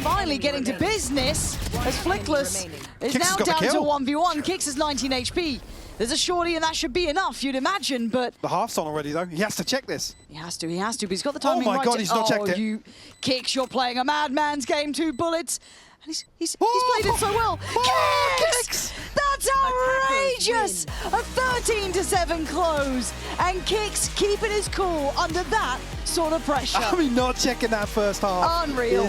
Finally getting to business as Flickless is Kix now has got the down to kill. 1v1. Kix is 19 HP. There's a shorty, and that should be enough, you'd imagine, but The half's on already though. He has to check this. he has to, but he's got the timing my right. God, to- he's not checked it. You Kix, you're playing a madman's game, 2 bullets. And he's played it so well. Kix! That's outrageous! A 13-7 close. And Kix keeping his cool under that sort of pressure. I mean, not checking that first half. Unreal.